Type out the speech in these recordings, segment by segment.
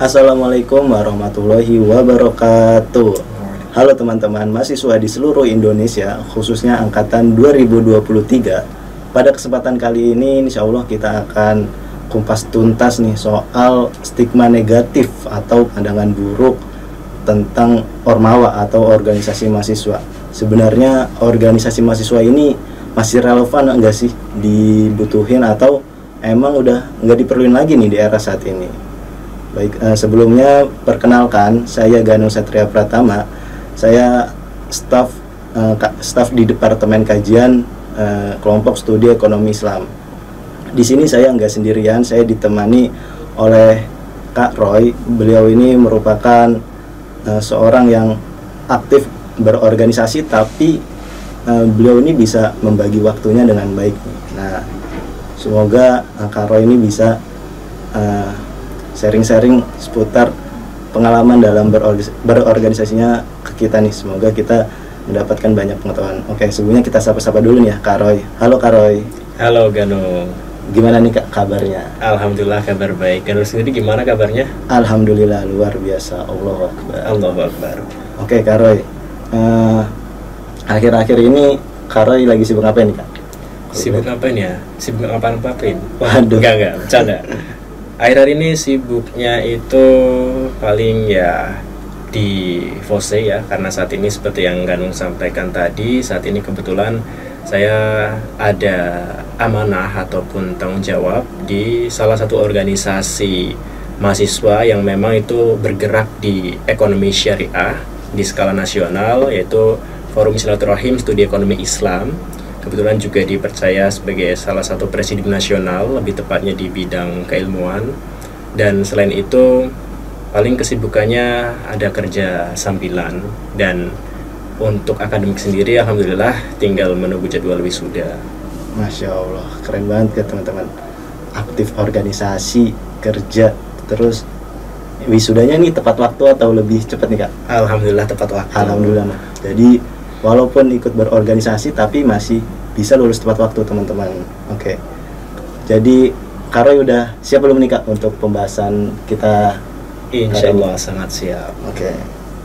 Assalamualaikum warahmatullahi wabarakatuh. Halo teman-teman mahasiswa di seluruh Indonesia, khususnya angkatan 2023. Pada kesempatan kali ini insya Allah kita akan kumpas tuntas nih soal stigma negatif atau pandangan buruk tentang Ormawa atau organisasi mahasiswa. Sebenarnya organisasi mahasiswa ini masih relevan enggak sih dibutuhin, atau emang udah nggak diperluin lagi nih di era saat ini? Baik, sebelumnya perkenalkan, saya Ganu Satria Pratama. Saya staf di Departemen Kajian Kelompok Studi Ekonomi Islam. Di sini saya nggak sendirian, saya ditemani oleh Kak Roy. Beliau ini merupakan seorang yang aktif berorganisasi, tapi beliau ini bisa membagi waktunya dengan baik. Nah, semoga Kak Roy ini bisa sharing-sharing seputar pengalaman dalam berorganisasinya ke kita nih. Semoga kita mendapatkan banyak pengetahuan. Oke, sebelumnya kita sapa-sapa dulu nih ya Kak Roy. Halo Kak Roy. Halo Ganu. Gimana nih Kak kabarnya? Alhamdulillah kabar baik. Ganu sendiri gimana kabarnya? Alhamdulillah luar biasa. Allahu Akbar. Allahu Akbar. Oke Kak Roy, akhir-akhir ini Kak Roy lagi sibuk ngapain nih Kak? Sibuk ngapain ya? Sibuk ngapain? Waduh. Enggak, bercanda. Akhir-akhir ini sibuknya itu paling ya di FOSE ya, karena saat ini seperti yang Ganung sampaikan tadi, saat ini kebetulan saya ada amanah ataupun tanggung jawab di salah satu organisasi mahasiswa yang memang itu bergerak di ekonomi syariah di skala nasional, yaitu Forum Silaturahim Studi Ekonomi Islam. Kebetulan juga dipercaya sebagai salah satu presidium nasional, lebih tepatnya di bidang keilmuan. Dan selain itu, paling kesibukannya ada kerja sambilan. Dan untuk akademik sendiri, alhamdulillah tinggal menunggu jadwal wisuda. Masya Allah, keren banget ya teman-teman. Aktif organisasi, kerja, terus wisudanya nih tepat waktu atau lebih cepat nih Kak? Alhamdulillah tepat waktu. Alhamdulillah. Jadi walaupun ikut berorganisasi tapi masih bisa lulus tepat waktu teman-teman. Oke. Jadi Kak Roy udah siap belum nih Kak untuk pembahasan kita? Insya Allah sangat siap. Oke.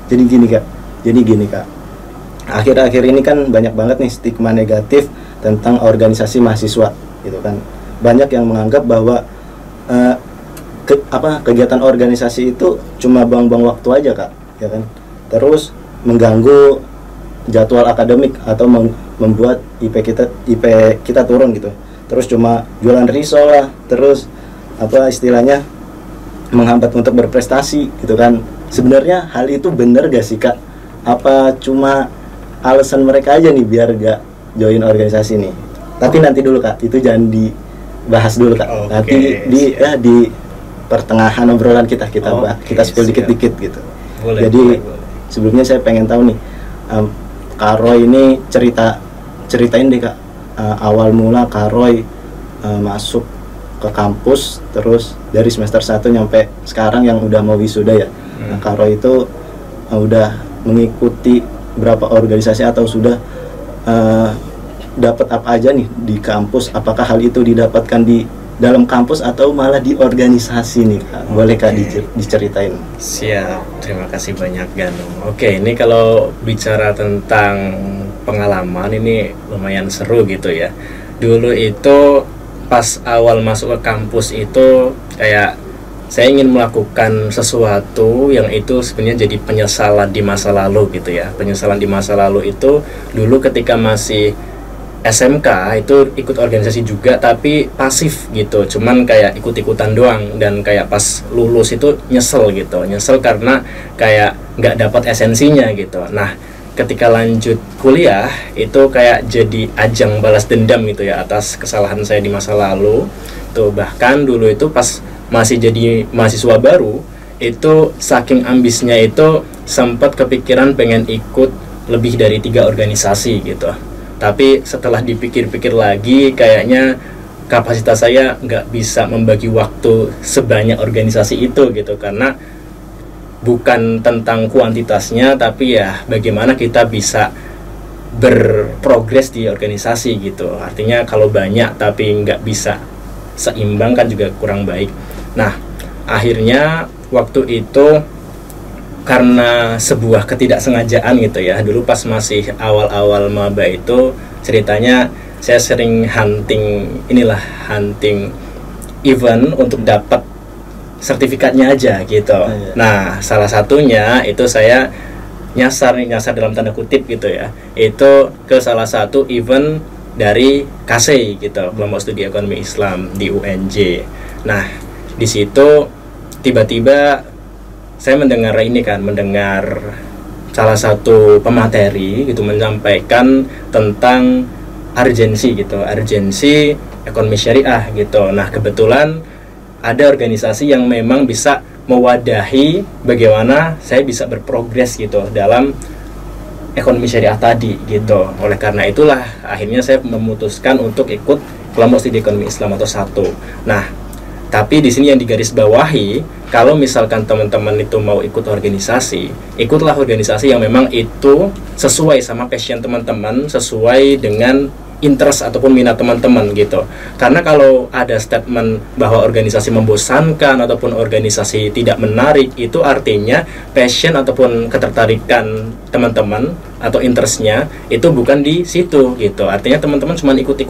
Jadi gini Kak. Akhir-akhir ini kan banyak banget nih stigma negatif tentang organisasi mahasiswa, gitu kan. Banyak yang menganggap bahwa kegiatan organisasi itu cuma buang-buang waktu aja Kak, ya kan. Terus mengganggu jadwal akademik atau membuat IP kita turun gitu. Terus cuma jualan risol lah, terus istilahnya menghambat untuk berprestasi gitu kan. Sebenarnya hal itu bener gak sih Kak? Apa cuma alasan mereka aja nih biar gak join organisasi nih? Tapi nanti dulu Kak, itu jangan dibahas dulu Kak. Oke, nanti di pertengahan obrolan kita spill dikit-dikit gitu. Boleh. Sebelumnya saya pengen tahu nih, Kak Roy ini ceritain deh Kak, awal mula Kak Roy masuk ke kampus, terus dari semester 1 nyampe sekarang yang udah mau wisuda ya. Nah, Kak Roy itu udah mengikuti berapa organisasi atau sudah dapat apa aja nih di kampus? Apakah hal itu didapatkan di dalam kampus atau malah di organisasi nih Kak? Boleh Kak diceritain? Siap, terima kasih banyak Ganu. Oke, ini kalau bicara tentang pengalaman ini lumayan seru gitu ya. Dulu itu pas awal masuk ke kampus itu kayak saya ingin melakukan sesuatu yang itu sebenarnya jadi penyesalan di masa lalu gitu ya. Penyesalan di masa lalu itu dulu ketika masih SMK itu ikut organisasi juga tapi pasif gitu, cuman kayak ikut-ikutan doang, dan kayak pas lulus itu nyesel karena kayak nggak dapat esensinya gitu. Nah, ketika lanjut kuliah itu kayak jadi ajang balas dendam gitu ya atas kesalahan saya di masa lalu tuh. Bahkan dulu itu pas masih jadi mahasiswa baru itu saking ambisnya itu sempat kepikiran pengen ikut lebih dari 3 organisasi gitu. Tapi setelah dipikir-pikir lagi, kayaknya kapasitas saya nggak bisa membagi waktu sebanyak organisasi itu gitu, karena bukan tentang kuantitasnya, tapi ya bagaimana kita bisa berprogres di organisasi gitu. Artinya kalau banyak tapi nggak bisa seimbang kan juga kurang baik. Nah, akhirnya waktu itu karena sebuah ketidaksengajaan gitu ya, dulu pas masih awal-awal maba itu ceritanya saya sering hunting event untuk dapat sertifikatnya aja gitu. Nah, salah satunya itu saya nyasar dalam tanda kutip gitu ya, itu ke salah satu event dari KSEI gitu, kelompok studi ekonomi Islam di UNJ. Nah, di situ tiba-tiba saya mendengar salah satu pemateri gitu menyampaikan tentang urgensi ekonomi syariah gitu. Nah, kebetulan ada organisasi yang memang bisa mewadahi bagaimana saya bisa berprogres gitu dalam ekonomi syariah tadi gitu. Oleh karena itulah akhirnya saya memutuskan untuk ikut kelompok studi ekonomi Islam atau satu. Nah, tapi di sini yang digarisbawahi, kalau misalkan teman-teman itu mau ikut organisasi, ikutlah organisasi yang memang itu sesuai sama passion teman-teman, sesuai dengan interest ataupun minat teman-teman gitu. Karena kalau ada statement bahwa organisasi membosankan ataupun organisasi tidak menarik, itu artinya passion ataupun ketertarikan teman-teman atau interestnya itu bukan di situ gitu. Artinya teman-teman cuma ikut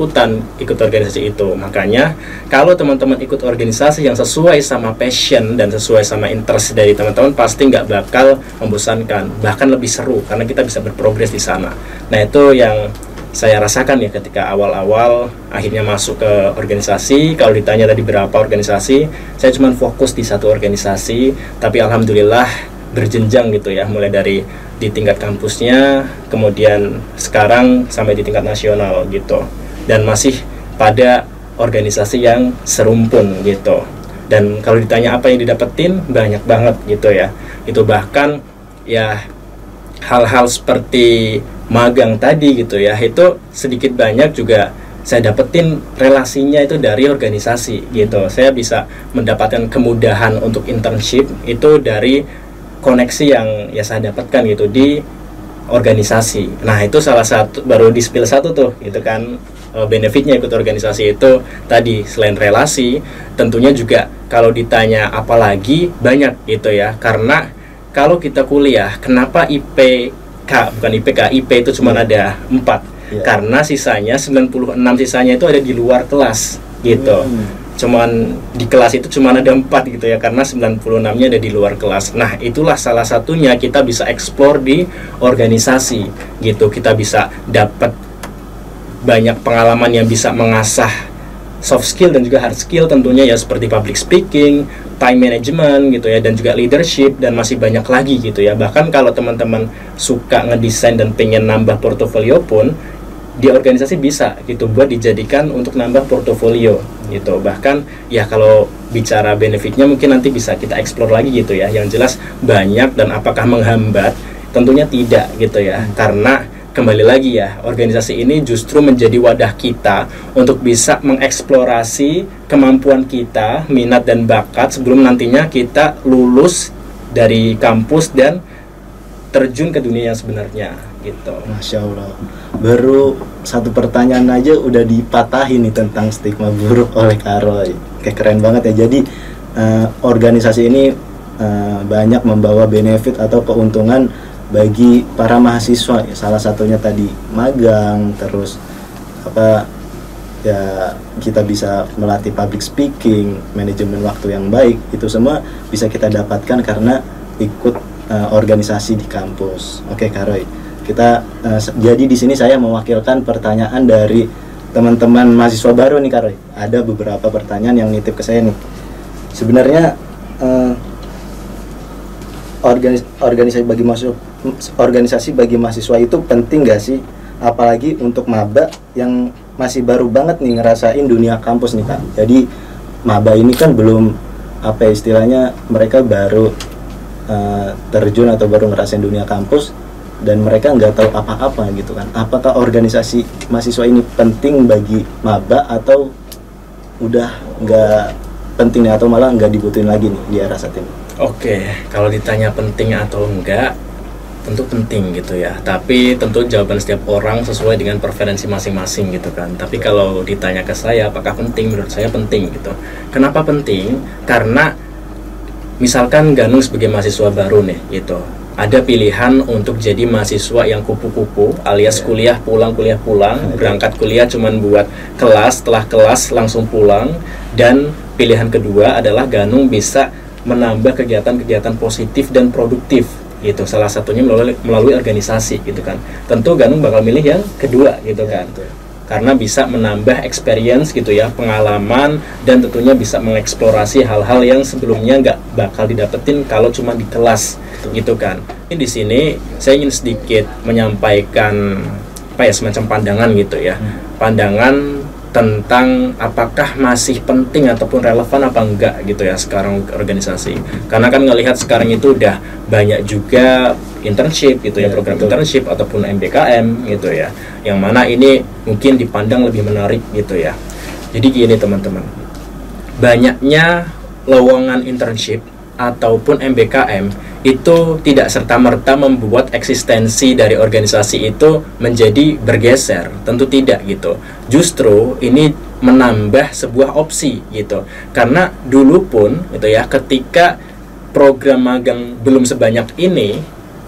organisasi itu. Makanya kalau teman-teman ikut organisasi yang sesuai sama passion dan sesuai sama interest dari teman-teman, pasti nggak bakal membosankan, bahkan lebih seru karena kita bisa berprogres di sana. Nah, itu yang saya rasakan ya ketika awal-awal akhirnya masuk ke organisasi. Kalau ditanya tadi berapa organisasi, saya cuma fokus di satu organisasi, tapi alhamdulillah berjenjang gitu ya, mulai dari di tingkat kampusnya, kemudian sekarang sampai di tingkat nasional gitu, dan masih pada organisasi yang serumpun gitu. Dan kalau ditanya apa yang didapetin, banyak banget gitu ya. Itu bahkan ya hal-hal seperti magang tadi gitu ya, itu sedikit banyak juga saya dapetin relasinya itu dari organisasi gitu. Saya bisa mendapatkan kemudahan untuk internship itu dari koneksi yang ya saya dapatkan gitu di organisasi. Nah, itu salah satu, baru di spill satu tuh itu kan benefitnya ikut organisasi itu tadi. Selain relasi, tentunya juga kalau ditanya apalagi banyak gitu ya, karena kalau kita kuliah, kenapa IP itu cuma ada 4 karena sisanya 96 sisanya itu ada di luar kelas gitu. Cuman di kelas itu cuma ada 4 gitu ya, karena 96-nya ada di luar kelas. Nah, itulah salah satunya kita bisa explore di organisasi gitu. Kita bisa dapat banyak pengalaman yang bisa mengasah soft skill dan juga hard skill tentunya ya, seperti public speaking, time management gitu ya, dan juga leadership, dan masih banyak lagi gitu ya. Bahkan kalau teman-teman suka ngedesain dan pengen nambah portofolio pun di organisasi bisa gitu buat dijadikan untuk nambah portofolio gitu. Bahkan ya kalau bicara benefitnya mungkin nanti bisa kita explore lagi gitu ya. Yang jelas banyak, dan apakah menghambat? Tentunya tidak gitu ya, karena kembali lagi ya, organisasi ini justru menjadi wadah kita untuk bisa mengeksplorasi kemampuan kita, minat dan bakat sebelum nantinya kita lulus dari kampus dan terjun ke dunia yang sebenarnya gitu. Masya Allah, baru satu pertanyaan aja udah dipatahin nih tentang stigma buruk oleh Kak Roy. Kayak keren banget ya. Jadi organisasi ini banyak membawa benefit atau keuntungan bagi para mahasiswa, salah satunya tadi magang, terus kita bisa melatih public speaking, manajemen waktu yang baik. Itu semua bisa kita dapatkan karena ikut organisasi di kampus. Oke, Kak Roy, kita jadi di sini saya mewakilkan pertanyaan dari teman-teman mahasiswa baru nih, Kak Roy. Ada beberapa pertanyaan yang nitip ke saya nih. Sebenarnya organisasi bagi mahasiswa itu penting gak sih? Apalagi untuk maba yang masih baru banget nih ngerasain dunia kampus nih, Kak. Jadi maba ini kan belum istilahnya mereka baru terjun atau baru ngerasain dunia kampus, dan mereka nggak tahu apa-apa gitu kan. Apakah organisasi mahasiswa ini penting bagi maba atau udah nggak penting atau malah nggak dibutuhin lagi nih di era saat ini? Oke, kalau ditanya penting atau enggak, tentu penting gitu ya. Tapi tentu jawaban setiap orang sesuai dengan preferensi masing-masing gitu kan. Tapi kalau ditanya ke saya apakah penting, menurut saya penting gitu. Kenapa penting? Karena misalkan Ganung sebagai mahasiswa baru nih gitu, ada pilihan untuk jadi mahasiswa yang kupu-kupu alias kuliah pulang, berangkat kuliah cuman buat kelas, setelah kelas langsung pulang. Dan pilihan kedua adalah Ganung bisa menambah kegiatan-kegiatan positif dan produktif gitu, salah satunya melalui organisasi gitu kan. Tentu Ganung bakal milih yang kedua gitu kan, karena bisa menambah experience gitu ya, pengalaman, dan tentunya bisa mengeksplorasi hal-hal yang sebelumnya nggak bakal didapetin kalau cuma di kelas gitu kan. Ini di sini saya ingin sedikit menyampaikan semacam pandangan gitu ya, pandangan tentang apakah masih penting ataupun relevan apa enggak gitu ya sekarang organisasi. Karena kan ngelihat sekarang itu udah banyak juga internship gitu ya, program internship ataupun MBKM gitu ya, yang mana ini mungkin dipandang lebih menarik gitu ya. Jadi gini teman-teman, banyaknya lowongan internship ataupun MBKM itu tidak serta-merta membuat eksistensi dari organisasi itu menjadi bergeser, tentu tidak gitu. Justru ini menambah sebuah opsi gitu. Karena dulu pun gitu ya, ketika program magang belum sebanyak ini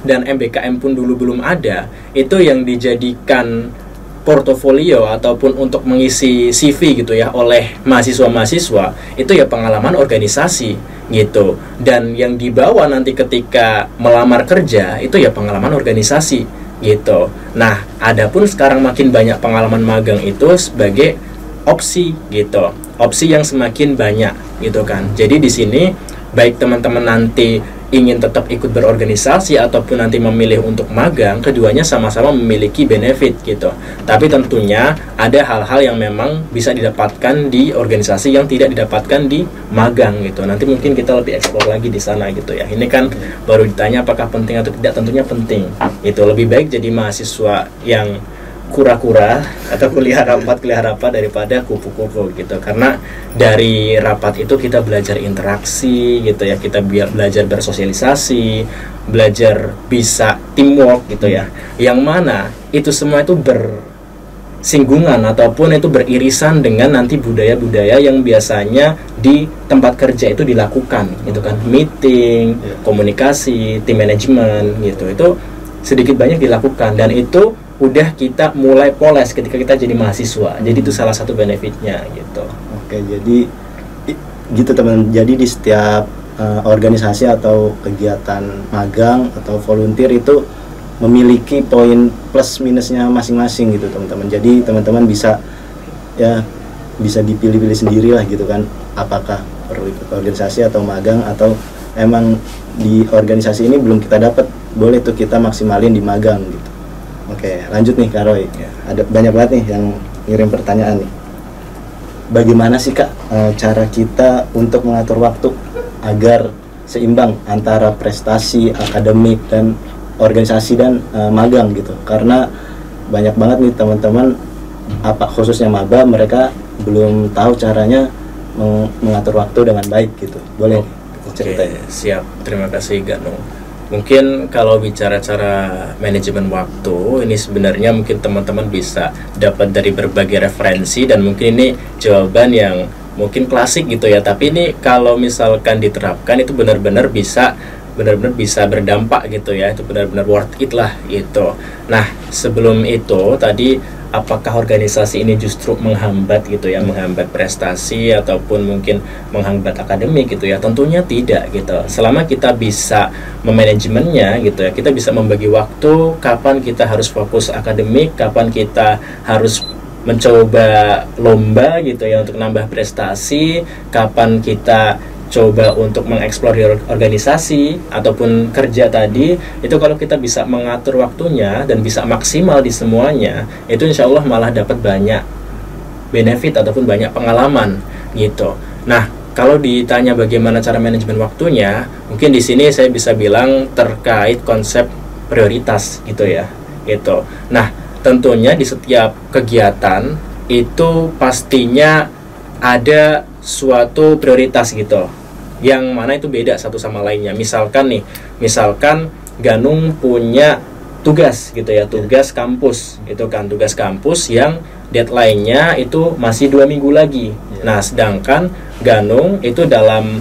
dan MBKM pun dulu belum ada, itu yang dijadikan portofolio ataupun untuk mengisi CV gitu ya oleh mahasiswa-mahasiswa itu ya pengalaman organisasi gitu, dan yang dibawa nanti ketika melamar kerja itu ya pengalaman organisasi gitu. Nah, adapun sekarang makin banyak pengalaman magang itu sebagai opsi gitu, opsi yang semakin banyak gitu kan. Jadi di sini baik teman-teman nanti ingin tetap ikut berorganisasi ataupun nanti memilih untuk magang, keduanya sama-sama memiliki benefit gitu. Tapi tentunya ada hal-hal yang memang bisa didapatkan di organisasi yang tidak didapatkan di magang gitu. Nanti mungkin kita lebih eksplor lagi di sana gitu ya. Ini kan baru ditanya apakah penting atau tidak, tentunya penting. Itu lebih baik jadi mahasiswa yang kura-kura atau kuliah rapat daripada kupu-kupu gitu. Karena dari rapat itu kita belajar interaksi gitu ya, kita belajar bersosialisasi, belajar bisa teamwork gitu ya, yang mana itu semua itu bersinggungan ataupun itu beririsan dengan nanti budaya-budaya yang biasanya di tempat kerja itu dilakukan gitu kan, meeting, komunikasi, tim manajemen gitu, itu sedikit banyak dilakukan, dan itu udah kita mulai poles ketika kita jadi mahasiswa. Jadi itu salah satu benefitnya gitu. Oke, jadi gitu teman. Jadi di setiap organisasi atau kegiatan magang atau volunteer itu memiliki poin plus minusnya masing-masing gitu teman-teman. Jadi teman-teman bisa dipilih-pilih sendiri lah gitu kan, apakah perlu ikut organisasi atau magang, atau emang di organisasi ini belum kita dapat, boleh tuh kita maksimalin di magang gitu. Oke, lanjut nih Kak Roy. Ada banyak banget nih yang ngirim pertanyaan nih. Bagaimana sih Kak cara kita untuk mengatur waktu agar seimbang antara prestasi akademik dan organisasi dan magang gitu? Karena banyak banget nih teman-teman, khususnya maba, mereka belum tahu caranya mengatur waktu dengan baik gitu. Boleh ceritain? Siap, terima kasih Ganung. Mungkin kalau bicara cara manajemen waktu, ini sebenarnya mungkin teman-teman bisa dapat dari berbagai referensi, dan mungkin ini jawaban yang mungkin klasik gitu ya, tapi ini kalau misalkan diterapkan itu benar-benar bisa berdampak gitu ya, itu benar-benar worth it lah gitu. Nah, sebelum itu tadi, apakah organisasi ini justru menghambat gitu ya, menghambat prestasi ataupun mungkin menghambat akademik gitu ya? Tentunya tidak gitu. Selama kita bisa memanajemennya gitu ya, kita bisa membagi waktu, kapan kita harus fokus akademik, kapan kita harus mencoba lomba gitu ya untuk nambah prestasi, kapan kita coba untuk mengeksplor organisasi ataupun kerja tadi, itu kalau kita bisa mengatur waktunya dan bisa maksimal di semuanya, itu insya Allah malah dapat banyak benefit ataupun banyak pengalaman gitu. Nah, kalau ditanya bagaimana cara manajemen waktunya, mungkin di sini saya bisa bilang terkait konsep prioritas gitu ya, gitu. Nah, tentunya di setiap kegiatan itu pastinya ada suatu prioritas gitu, yang mana itu beda satu sama lainnya. Misalkan Ganung punya tugas gitu ya, tugas kampus itu kan, tugas kampus yang deadline-nya itu masih 2 minggu lagi. Nah, sedangkan Ganung itu dalam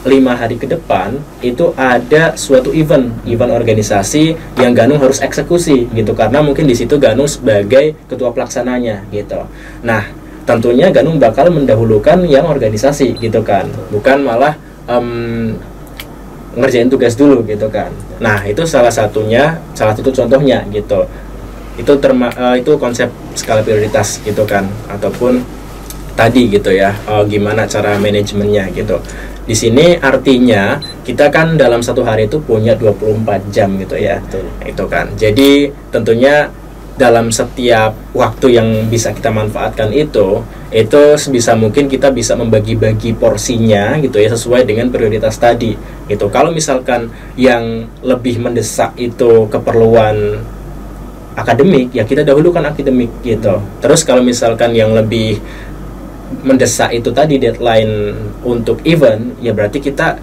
5 hari ke depan itu ada suatu event organisasi yang Ganung harus eksekusi gitu, karena mungkin di situ Ganung sebagai ketua pelaksananya gitu. Nah, tentunya Ganung bakal mendahulukan yang organisasi gitu kan, bukan malah ngerjain tugas dulu gitu kan. Nah, itu salah satu contohnya gitu. Itu konsep skala prioritas gitu kan, ataupun tadi gitu ya, gimana cara manajemennya gitu. Di sini artinya kita kan dalam satu hari itu punya 24 jam gitu ya. Betul. Itu kan. Jadi tentunya dalam setiap waktu yang bisa kita manfaatkan itu sebisa mungkin kita bisa membagi-bagi porsinya gitu ya, sesuai dengan prioritas tadi gitu. Kalau misalkan yang lebih mendesak itu keperluan akademik, ya kita dahulukan akademik gitu. Terus kalau misalkan yang lebih mendesak itu tadi deadline untuk event, ya berarti kita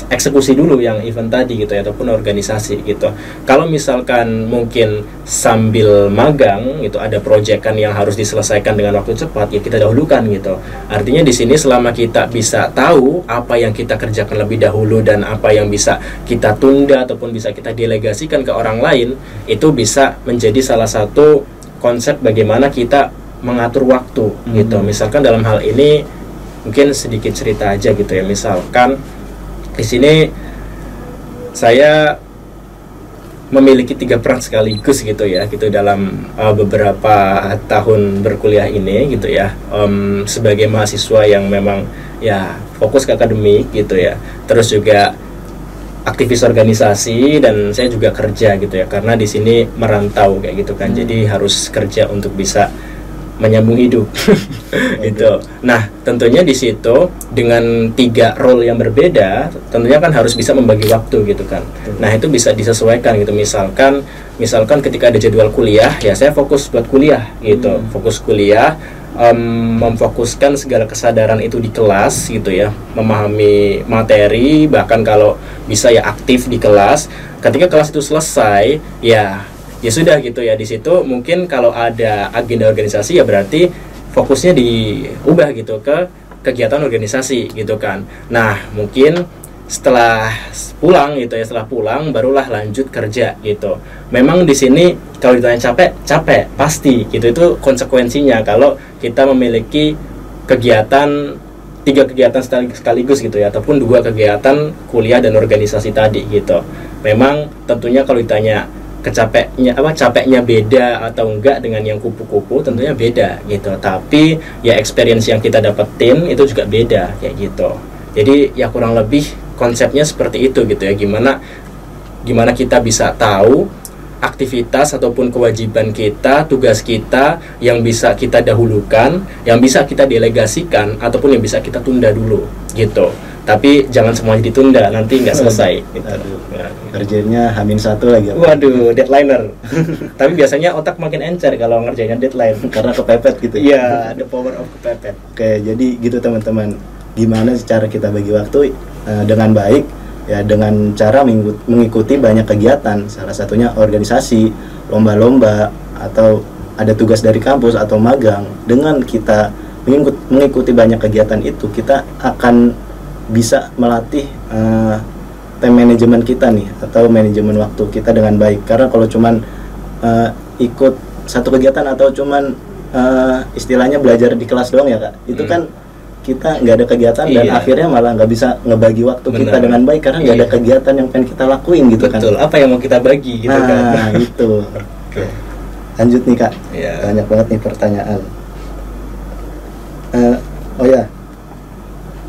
eksekusi dulu yang event tadi gitu ya, ataupun organisasi gitu. Kalau misalkan mungkin sambil magang itu ada proyekan yang harus diselesaikan dengan waktu cepat, ya kita dahulukan gitu. Artinya di sini selama kita bisa tahu apa yang kita kerjakan lebih dahulu dan apa yang bisa kita tunda ataupun bisa kita delegasikan ke orang lain, itu bisa menjadi salah satu konsep bagaimana kita mengatur waktu gitu. Misalkan dalam hal ini mungkin sedikit cerita aja gitu ya. Misalkan di sini saya memiliki 3 peran sekaligus gitu ya, gitu dalam beberapa tahun berkuliah ini gitu ya. Sebagai mahasiswa yang memang ya fokus ke akademik gitu ya, terus juga aktivis organisasi, dan saya juga kerja gitu ya, karena di sini merantau kayak gitu kan. Jadi harus kerja untuk bisa menyambung hidup gitu. Nah, tentunya di situ dengan 3 role yang berbeda, tentunya kan harus bisa membagi waktu gitu kan. Nah, itu bisa disesuaikan gitu. Misalkan ketika ada jadwal kuliah, ya saya fokus buat kuliah gitu. Fokus kuliah, memfokuskan segala kesadaran itu di kelas gitu ya, memahami materi, bahkan kalau bisa ya aktif di kelas. Ketika kelas itu selesai, ya sudah gitu ya. Di situ mungkin kalau ada agenda organisasi, ya berarti fokusnya diubah gitu ke kegiatan organisasi gitu kan. Nah, mungkin setelah pulang barulah lanjut kerja gitu. Memang di sini kalau ditanya capek pasti gitu. Itu konsekuensinya kalau kita memiliki 3 kegiatan sekaligus gitu ya, ataupun 2 kegiatan kuliah dan organisasi tadi gitu. Memang tentunya kalau ditanya capeknya beda atau enggak dengan yang kupu-kupu, tentunya beda gitu. Tapi ya experience yang kita dapetin itu juga beda kayak gitu. Jadi ya kurang lebih konsepnya seperti itu gitu ya. Gimana kita bisa tahu aktivitas ataupun kewajiban kita, tugas kita yang bisa kita dahulukan, yang bisa kita delegasikan, ataupun yang bisa kita tunda dulu gitu. Tapi jangan semuanya ditunda, nanti nggak selesai gitu. Kerjanya H-1 lagi. Waduh, deadlineer. Tapi biasanya otak makin encer kalau ngerjainnya deadline. Karena kepepet gitu. Iya, the power of kepepet. Oke, jadi gitu teman-teman. Gimana cara kita bagi waktu dengan baik? Ya dengan cara mengikuti banyak kegiatan. Salah satunya organisasi, lomba-lomba, atau ada tugas dari kampus atau magang. Dengan kita mengikuti banyak kegiatan itu, kita akan bisa melatih time management kita nih, atau manajemen waktu kita dengan baik. Karena kalau cuman ikut satu kegiatan atau cuman istilahnya belajar di kelas doang ya Kak, itu kan kita nggak ada kegiatan dan akhirnya malah nggak bisa ngebagi waktu kita dengan baik karena nggak ada kegiatan yang pengen kita lakuin gitu. Betul. Kan. Apa yang mau kita bagi gitu kan? Itu. Oke. Lanjut nih Kak. Banyak banget nih pertanyaan. Oh ya.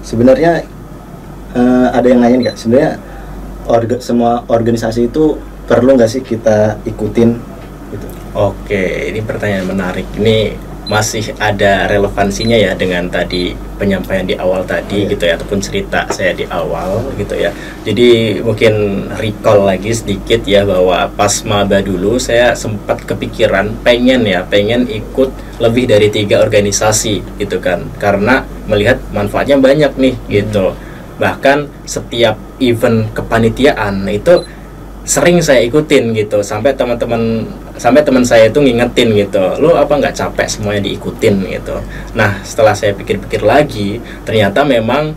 Sebenarnya ada yang nanya nggak? Sebenarnya semua organisasi itu perlu nggak sih kita ikutin? Gitu. Oke, ini pertanyaan menarik. Ini masih ada relevansinya ya dengan tadi penyampaian di awal tadi gitu ya, ataupun cerita saya di awal gitu ya. Jadi mungkin recall lagi sedikit ya, bahwa pas maba dulu saya sempat kepikiran pengen ikut lebih dari 3 organisasi gitu kan, karena melihat manfaatnya banyak nih gitu. Bahkan setiap event kepanitiaan itu sering saya ikutin gitu, sampai teman saya itu ngingetin gitu, lo apa nggak capek semuanya diikutin gitu. Nah, setelah saya pikir-pikir lagi, ternyata memang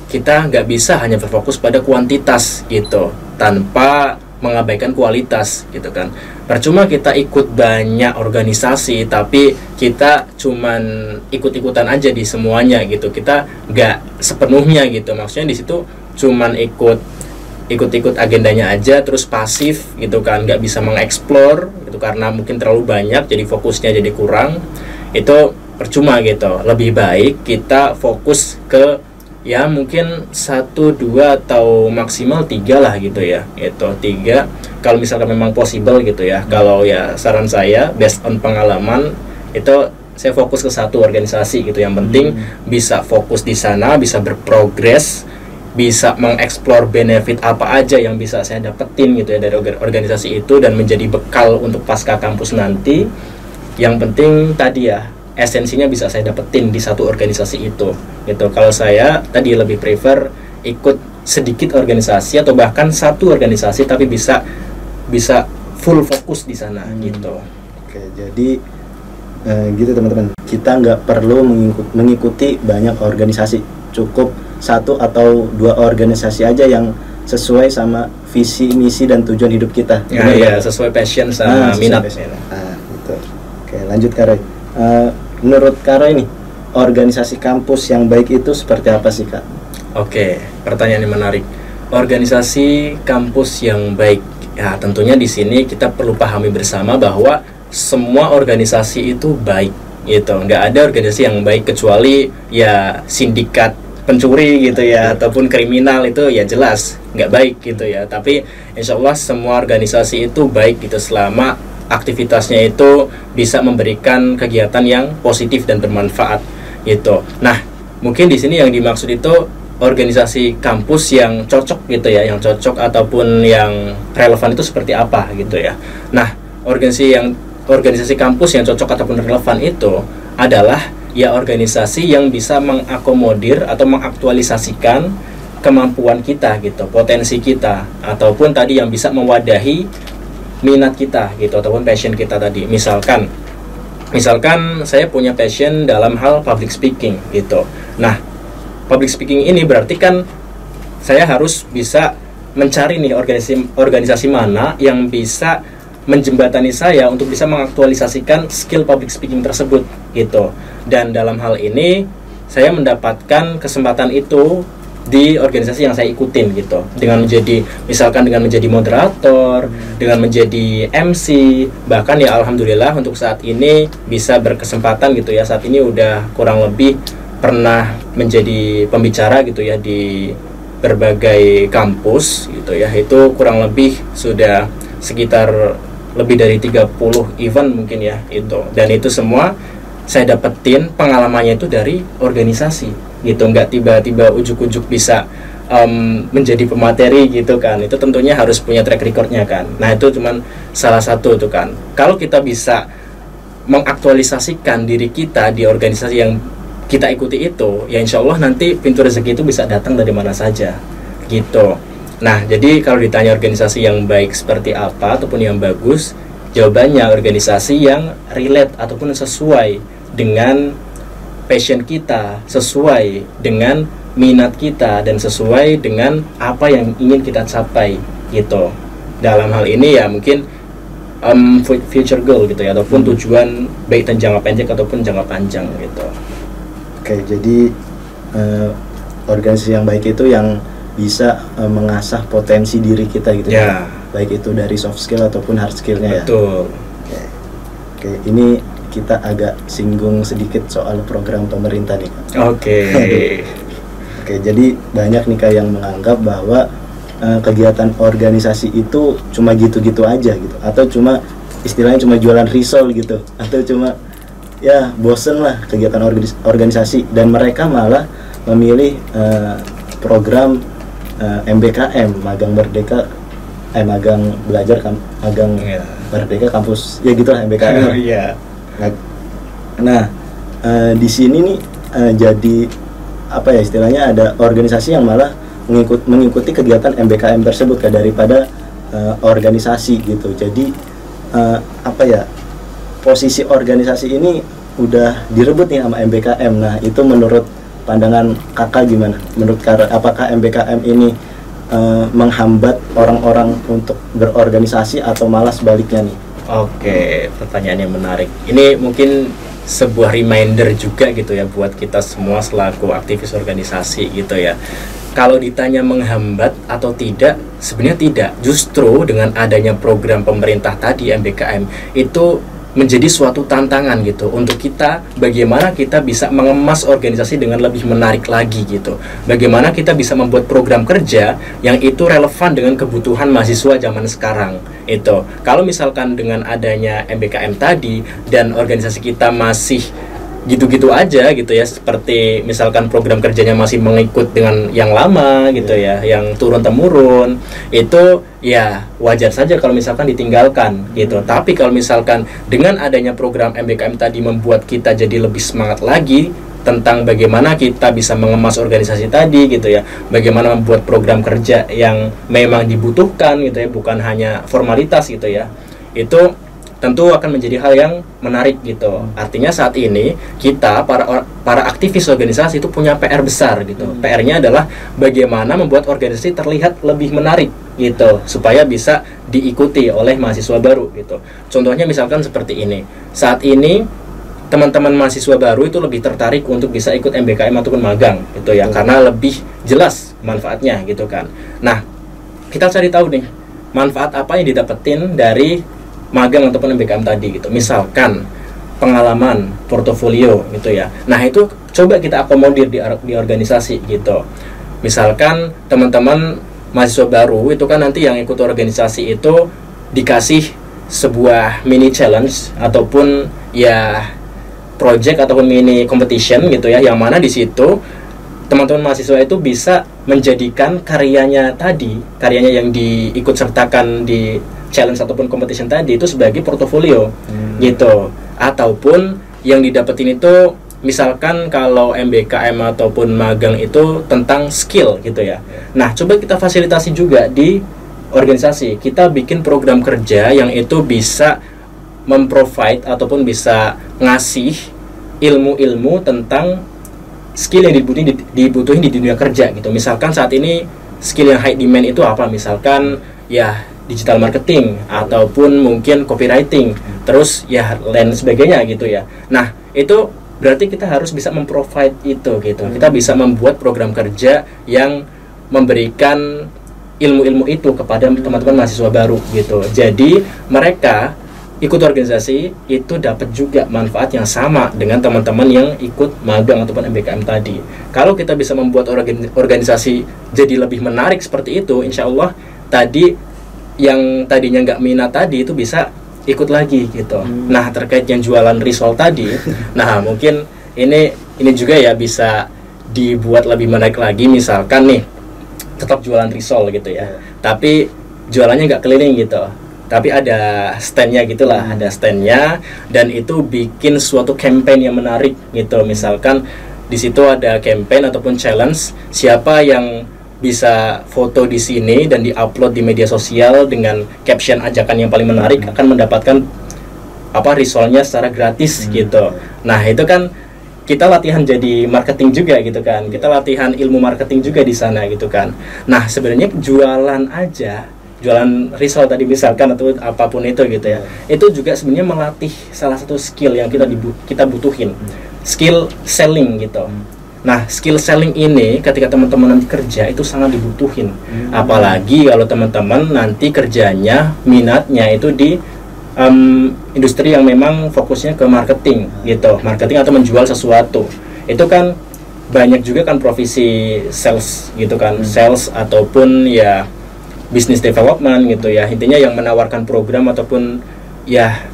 kita nggak bisa hanya berfokus pada kuantitas gitu tanpa mengabaikan kualitas gitu kan. Percuma kita ikut banyak organisasi tapi kita cuman ikut-ikutan aja di semuanya gitu, kita nggak sepenuhnya gitu. Maksudnya di situ cuman ikut agendanya aja terus pasif gitu kan, nggak bisa mengeksplor gitu karena mungkin terlalu banyak jadi fokusnya jadi kurang. Itu percuma gitu. Lebih baik kita fokus ke ya mungkin 1, 2 atau maksimal 3 lah gitu ya. Itu 3 kalau misalkan memang possible gitu ya. Kalau ya saran saya based on pengalaman itu saya fokus ke satu organisasi gitu. Yang penting bisa fokus di sana, bisa berprogres, bisa mengeksplor benefit apa aja yang bisa saya dapetin gitu ya dari organisasi itu dan menjadi bekal untuk pasca kampus nanti. Yang penting tadi ya esensinya bisa saya dapetin di satu organisasi itu gitu. Kalau saya tadi lebih prefer ikut sedikit organisasi atau bahkan satu organisasi tapi bisa full fokus di sana gitu. Oke, jadi gitu teman-teman, kita nggak perlu mengikuti banyak organisasi, cukup 1 atau 2 organisasi aja yang sesuai sama visi, misi dan tujuan hidup kita. Ya, sesuai passion sama minat. Gitu. Oke, lanjut Kak Roy. Menurut Kak Roy nih, organisasi kampus yang baik itu seperti apa sih Kak? Oke, pertanyaan yang menarik. Organisasi kampus yang baik, ya tentunya di sini kita perlu pahami bersama bahwa semua organisasi itu baik gitu. Nggak ada organisasi yang baik kecuali ya sindikat pencuri gitu ya, ataupun kriminal, itu ya jelas nggak baik gitu ya. Tapi insya Allah semua organisasi itu baik gitu selama aktivitasnya itu bisa memberikan kegiatan yang positif dan bermanfaat gitu. Nah, mungkin di sini yang dimaksud itu organisasi kampus yang cocok gitu ya, yang cocok ataupun yang relevan itu seperti apa gitu ya. Nah, organisasi kampus yang cocok ataupun relevan itu adalah ya organisasi yang bisa mengakomodir atau mengaktualisasikan kemampuan kita gitu, potensi kita, ataupun tadi yang bisa mewadahi minat kita gitu ataupun passion kita tadi. Misalkan saya punya passion dalam hal public speaking gitu. Nah, public speaking ini berarti kan saya harus bisa mencari nih organisasi mana yang bisa menjembatani saya untuk bisa mengaktualisasikan skill public speaking tersebut gitu. Dan dalam hal ini saya mendapatkan kesempatan itu di organisasi yang saya ikutin gitu, dengan menjadi moderator, dengan menjadi MC, bahkan ya alhamdulillah untuk saat ini bisa berkesempatan gitu ya. Saat ini udah kurang lebih pernah menjadi pembicara gitu ya di berbagai kampus gitu ya. Itu kurang lebih sudah sekitar lebih dari 30 event mungkin ya itu. Dan itu semua saya dapetin pengalamannya itu dari organisasi gitu, nggak tiba-tiba ujuk-ujuk bisa menjadi pemateri gitu kan. Itu tentunya harus punya track recordnya kan. Nah, itu cuman salah satu tuh kan. Kalau kita bisa mengaktualisasikan diri kita di organisasi yang kita ikuti itu, ya insya Allah nanti pintu rezeki itu bisa datang dari mana saja gitu. Nah, jadi kalau ditanya organisasi yang baik seperti apa ataupun yang bagus, jawabannya organisasi yang relate ataupun sesuai dengan passion kita, sesuai dengan minat kita, dan sesuai dengan apa yang ingin kita capai gitu. Dalam hal ini ya mungkin future goal gitu ya, ataupun tujuan baik dan jangka pendek ataupun jangka panjang gitu. Oke, jadi organisasi yang baik itu yang bisa mengasah potensi diri kita gitu ya. Baik itu dari soft skill ataupun hard skillnya ya. Betul. Oke, ini kita agak singgung sedikit soal program pemerintah nih Kak. Oke, jadi banyak nih Kak yang menganggap bahwa kegiatan organisasi itu cuma gitu-gitu aja gitu, atau cuma istilahnya cuma jualan risol gitu, atau cuma ya bosen lah kegiatan organisasi, dan mereka malah memilih program MBKM, magang merdeka, magang belajar magang merdeka kampus ya gitulah MBKM. Nah, di sini nih jadi apa ya istilahnya, ada organisasi yang malah mengikuti kegiatan MBKM tersebut daripada organisasi gitu. Jadi apa ya, posisi organisasi ini udah direbut nih sama MBKM. Nah, itu menurut pandangan kakak gimana? Menurut kakak, apakah MBKM ini menghambat orang-orang untuk berorganisasi atau malah sebaliknya nih? Oke, pertanyaan yang menarik. Ini mungkin sebuah reminder juga gitu ya buat kita semua selaku aktivis organisasi gitu ya. Kalau ditanya menghambat atau tidak, sebenarnya tidak. Justru dengan adanya program pemerintah tadi MBKM itu menjadi suatu tantangan gitu untuk kita, bagaimana kita bisa mengemas organisasi dengan lebih menarik lagi gitu. Bagaimana kita bisa membuat program kerja yang itu relevan dengan kebutuhan mahasiswa zaman sekarang. Itu kalau misalkan dengan adanya MBKM tadi dan organisasi kita masih gitu-gitu aja gitu ya, seperti misalkan program kerjanya masih mengikut dengan yang lama gitu ya, yang turun-temurun, itu ya wajar saja kalau misalkan ditinggalkan gitu. Tapi kalau misalkan dengan adanya program MBKM tadi membuat kita jadi lebih semangat lagi tentang bagaimana kita bisa mengemas organisasi tadi gitu ya, bagaimana membuat program kerja yang memang dibutuhkan gitu ya, bukan hanya formalitas gitu ya, itu tentu akan menjadi hal yang menarik gitu. Artinya saat ini kita para aktivis organisasi itu punya PR besar gitu. PR-nya adalah bagaimana membuat organisasi terlihat lebih menarik gitu, supaya bisa diikuti oleh mahasiswa baru gitu. Contohnya misalkan seperti ini. Saat ini teman-teman mahasiswa baru itu lebih tertarik untuk bisa ikut MBKM ataupun magang gitu ya, karena lebih jelas manfaatnya gitu kan. Nah, kita cari tahu nih manfaat apa yang didapetin dari magang ataupun MBKM tadi gitu. Misalkan pengalaman, portofolio gitu ya. Nah, itu coba kita akomodir di organisasi gitu. Misalkan teman-teman mahasiswa baru itu kan nanti yang ikut organisasi itu dikasih sebuah mini challenge ataupun ya project ataupun mini competition gitu ya, yang mana di situ teman-teman mahasiswa itu bisa menjadikan karyanya yang diikut sertakan di challenge ataupun competition tadi itu sebagai portofolio gitu. Ataupun yang didapetin itu misalkan kalau MBKM ataupun magang itu tentang skill gitu ya. Nah, coba kita fasilitasi juga di organisasi. Kita bikin program kerja yang itu bisa memprovide ataupun bisa ngasih ilmu-ilmu tentang skill yang dibutuhin di dunia kerja gitu. Misalkan saat ini skill yang high demand itu apa? Misalkan ya digital marketing ataupun mungkin copywriting, terus ya lain sebagainya gitu ya. Nah, itu berarti kita harus bisa memprovide itu gitu. Kita bisa membuat program kerja yang memberikan ilmu-ilmu itu kepada teman-teman mahasiswa baru gitu. Jadi mereka ikut organisasi itu dapat juga manfaat yang sama dengan teman-teman yang ikut magang ataupun MBKM tadi. Kalau kita bisa membuat organisasi jadi lebih menarik seperti itu, insya Allah tadi yang tadinya nggak minat tadi itu bisa ikut lagi gitu. Nah, terkait yang jualan risol tadi, nah mungkin ini juga ya bisa dibuat lebih menarik lagi. Misalkan nih tetap jualan risol gitu ya, tapi jualannya nggak keliling gitu, tapi ada standnya gitulah, ada standnya, dan itu bikin suatu campaign yang menarik gitu. Misalkan di situ ada campaign ataupun challenge, siapa yang bisa foto di sini dan diupload di media sosial dengan caption ajakan yang paling menarik akan mendapatkan risolnya secara gratis gitu. Nah, itu kan kita latihan jadi marketing juga gitu kan. Kita latihan ilmu marketing juga di sana gitu kan. Nah, sebenarnya jualan risol tadi misalkan atau apapun itu gitu ya. Itu juga sebenarnya melatih salah satu skill yang kita butuhin. Skill selling gitu. Nah, skill selling ini ketika teman-teman nanti kerja itu sangat dibutuhin. Apalagi kalau teman-teman nanti kerjanya, minatnya itu di industri yang memang fokusnya ke marketing gitu. Marketing atau menjual sesuatu. Itu kan banyak juga kan profesi sales gitu kan. Sales ataupun ya business development gitu ya. Intinya yang menawarkan program ataupun ya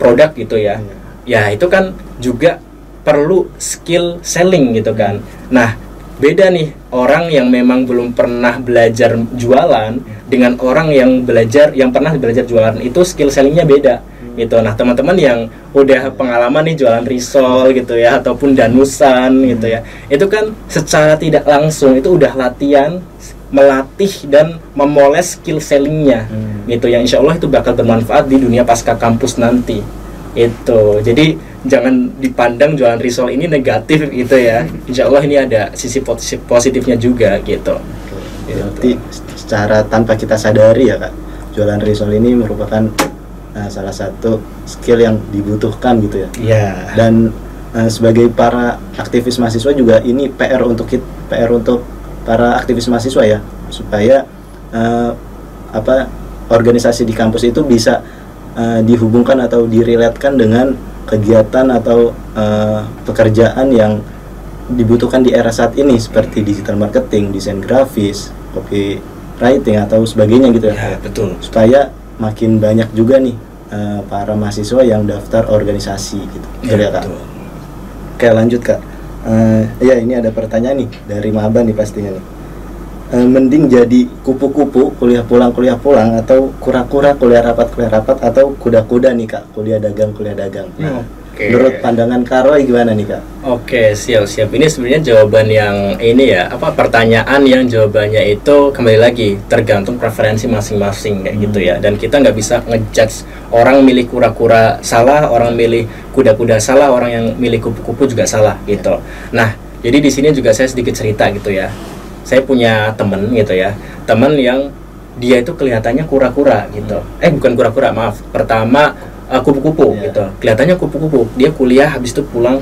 produk gitu ya. Ya, itu kan juga perlu skill selling gitu kan. Nah, beda nih orang yang memang belum pernah belajar jualan dengan orang yang pernah belajar jualan, itu skill sellingnya beda gitu. Nah, teman-teman yang udah pengalaman nih jualan risol gitu ya ataupun danusan gitu ya, itu kan secara tidak langsung itu udah melatih dan memoles skill sellingnya gitu, yang insya Allah itu bakal bermanfaat di dunia pasca kampus nanti. Itu jadi jangan dipandang jualan risol ini negatif gitu ya. Insya Allah ini ada sisi positifnya juga gitu. Berarti secara tanpa kita sadari ya Kak, jualan risol ini merupakan salah satu skill yang dibutuhkan gitu ya. Iya. Dan sebagai para aktivis mahasiswa juga ini PR untuk para aktivis mahasiswa ya, supaya organisasi di kampus itu bisa dihubungkan atau diriletkan dengan kegiatan atau pekerjaan yang dibutuhkan di era saat ini seperti digital marketing, desain grafis, copywriting atau sebagainya gitu ya. Ya, betul. Supaya makin banyak juga nih para mahasiswa yang daftar organisasi gitu. Betul ya Kak? Betul. Oke, lanjut Kak. Ya, ini ada pertanyaan nih dari maba nih pastinya nih. Mending jadi kupu-kupu kuliah pulang atau kura-kura kuliah rapat atau kuda-kuda nih Kak, kuliah dagang. Nah, menurut pandangan Karoy gimana nih Kak? Oke, siap. Ini sebenarnya jawaban yang ini ya, pertanyaan yang jawabannya itu kembali lagi tergantung preferensi masing-masing kayak gitu ya. Dan kita nggak bisa ngejudge orang milih kura-kura salah, orang milih kuda-kuda salah, orang yang milih kupu-kupu juga salah gitu. Nah, jadi di sini juga saya sedikit cerita gitu ya. Saya punya temen gitu ya, temen yang dia itu kelihatannya kura-kura gitu. Bukan kura-kura, maaf. Pertama kupu-kupu gitu. Kelihatannya kupu-kupu. Dia kuliah habis itu pulang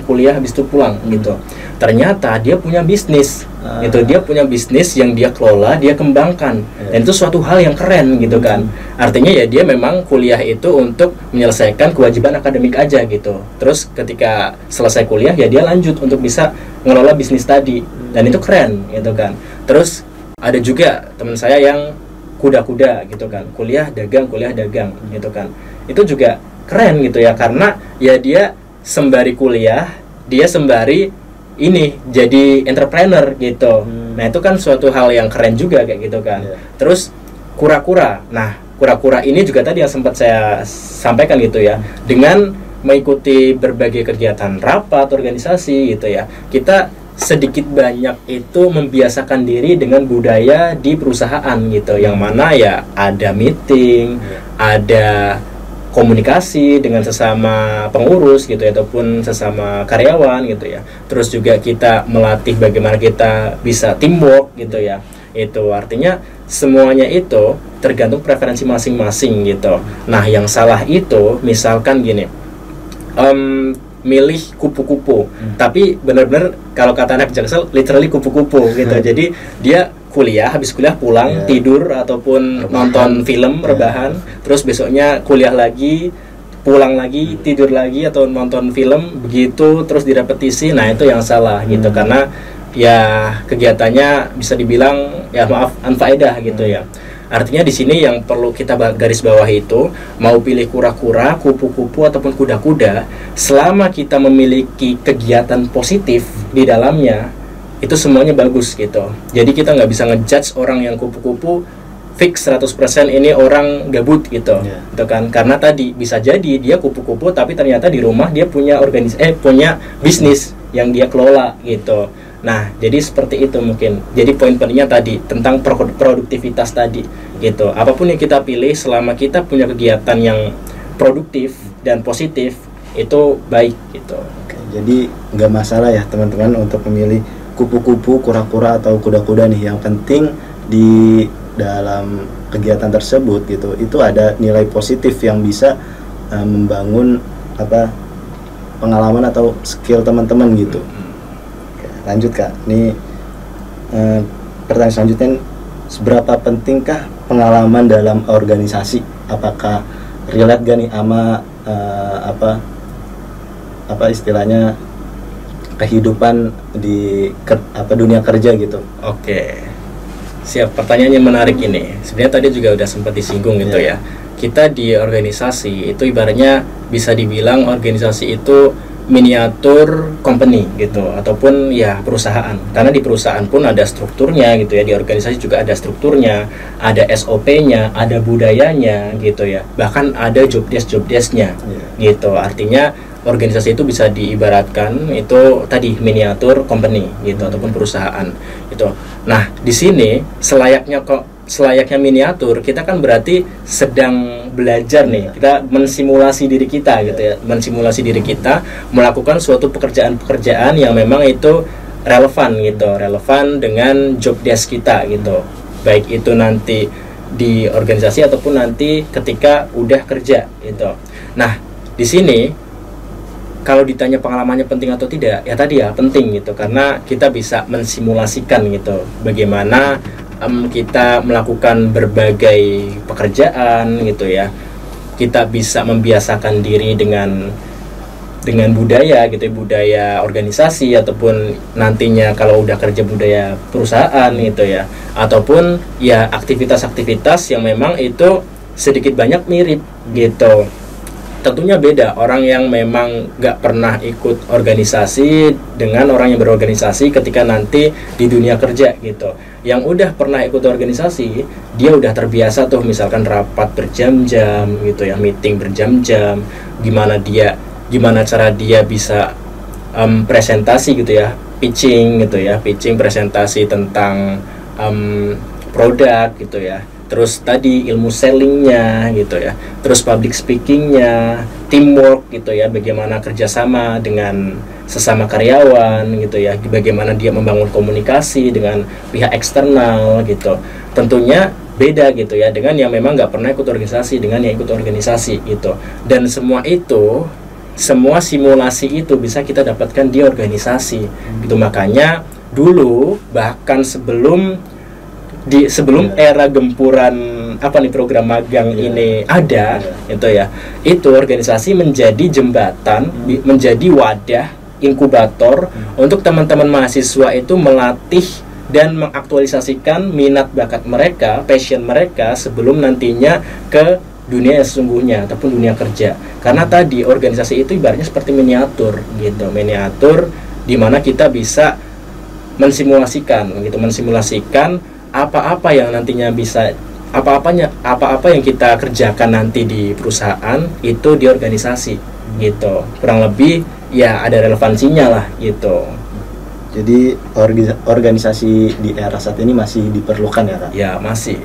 gitu. Ternyata dia punya bisnis. Gitu. Dia punya bisnis yang dia kelola, dia kembangkan. Dan itu suatu hal yang keren gitu kan. Artinya ya dia memang kuliah itu untuk menyelesaikan kewajiban akademik aja gitu. Terus ketika selesai kuliah ya dia lanjut untuk bisa ngelola bisnis tadi. Dan itu keren gitu kan. Terus ada juga teman saya yang kuda-kuda gitu kan, kuliah dagang gitu kan. Itu juga keren gitu ya, karena ya dia sembari kuliah, dia sembari ini jadi entrepreneur gitu. Nah, itu kan suatu hal yang keren juga kayak gitu kan. Terus kura-kura. Nah, kura-kura ini juga tadi yang sempat saya sampaikan gitu ya. Dengan mengikuti berbagai kegiatan rapat organisasi gitu ya. Kita sedikit banyak itu membiasakan diri dengan budaya di perusahaan gitu, yang mana ya ada meeting, ada komunikasi dengan sesama pengurus gitu ya, ataupun sesama karyawan gitu ya. Terus juga kita melatih bagaimana kita bisa teamwork gitu ya. Itu artinya semuanya itu tergantung preferensi masing-masing gitu. Nah, yang salah itu misalkan gini, milih kupu-kupu, tapi benar-benar kalau kata anak Jaksel literally kupu-kupu gitu. Jadi dia habis kuliah pulang, tidur ataupun nonton film rebahan, terus besoknya kuliah lagi, pulang lagi, tidur lagi atau nonton film begitu terus direpetisi. Nah, itu yang salah gitu, karena ya kegiatannya bisa dibilang ya maaf anfaedah gitu ya. Artinya di sini yang perlu kita garis bawah itu, mau pilih kura-kura, kupu-kupu ataupun kuda-kuda, selama kita memiliki kegiatan positif di dalamnya, itu semuanya bagus gitu. Jadi kita nggak bisa ngejudge orang yang kupu-kupu fix 100% ini orang gabut gitu, gitu kan? Karena tadi bisa jadi dia kupu-kupu tapi ternyata di rumah dia punya punya bisnis yang dia kelola gitu. Nah, jadi seperti itu mungkin. Jadi poin pentingnya tadi tentang produktivitas tadi gitu. Apapun yang kita pilih, selama kita punya kegiatan yang produktif dan positif, itu baik gitu. Oke, jadi nggak masalah ya teman-teman untuk memilih kupu-kupu, kura-kura atau kuda-kuda nih. Yang penting di dalam kegiatan tersebut gitu, itu ada nilai positif yang bisa membangun pengalaman atau skill teman-teman gitu. Lanjut Kak, ini pertanyaan selanjutnya, seberapa pentingkah pengalaman dalam organisasi? Apakah relate gak nih sama istilahnya kehidupan di dunia kerja gitu? Oke, siap. Pertanyaannya menarik ini. Sebenarnya tadi juga udah sempat disinggung gitu ya. Kita di organisasi itu ibaratnya bisa dibilang organisasi itu miniatur company gitu, ataupun ya perusahaan. Karena di perusahaan pun ada strukturnya gitu ya, di organisasi juga ada strukturnya, ada SOP-nya, ada budayanya gitu ya. Bahkan ada job desk-nya gitu. Artinya organisasi itu bisa diibaratkan itu tadi miniatur company gitu, ataupun perusahaan gitu. Nah, di sini selayaknya miniatur, kita kan berarti sedang belajar nih, kita mensimulasi diri kita gitu ya, mensimulasi diri kita melakukan suatu pekerjaan-pekerjaan yang memang itu relevan gitu, relevan dengan job desk kita gitu, baik itu nanti di organisasi ataupun nanti ketika udah kerja gitu. Nah, di sini kalau ditanya pengalamannya penting atau tidak, ya tadi ya penting gitu, karena kita bisa mensimulasikan gitu bagaimana kita melakukan berbagai pekerjaan gitu ya. Kita bisa membiasakan diri dengan budaya gitu, budaya organisasi ataupun nantinya kalau udah kerja budaya perusahaan gitu ya, ataupun ya aktivitas-aktivitas yang memang itu sedikit banyak mirip gitu. Tentunya beda orang yang memang gak pernah ikut organisasi dengan orang yang berorganisasi ketika nanti di dunia kerja gitu. Yang udah pernah ikut organisasi, dia udah terbiasa tuh misalkan rapat berjam-jam gitu ya, meeting berjam-jam, gimana cara dia bisa presentasi gitu ya, pitching gitu ya, pitching presentasi tentang produk gitu ya. Terus tadi ilmu sellingnya gitu ya, terus public speakingnya, teamwork gitu ya, bagaimana kerjasama dengan sesama karyawan gitu ya, bagaimana dia membangun komunikasi dengan pihak eksternal gitu. Tentunya beda gitu ya dengan yang memang nggak pernah ikut organisasi dengan yang ikut organisasi gitu. Dan semua simulasi itu bisa kita dapatkan di organisasi gitu. Makanya dulu bahkan sebelum era gempuran program magang ini ada itu ya, itu organisasi menjadi jembatan, menjadi wadah inkubator untuk teman-teman mahasiswa itu melatih dan mengaktualisasikan minat bakat mereka, passion mereka sebelum nantinya ke dunia yang sesungguhnya ataupun dunia kerja. Karena tadi organisasi itu ibaratnya seperti miniatur gitu, miniatur di mana kita bisa mensimulasikan apa-apa yang nantinya bisa apa-apa yang kita kerjakan nanti di perusahaan itu di organisasi gitu. Kurang lebih ya ada relevansinya lah gitu. Jadi organisasi di era saat ini masih diperlukan ya Kak? Ya masih.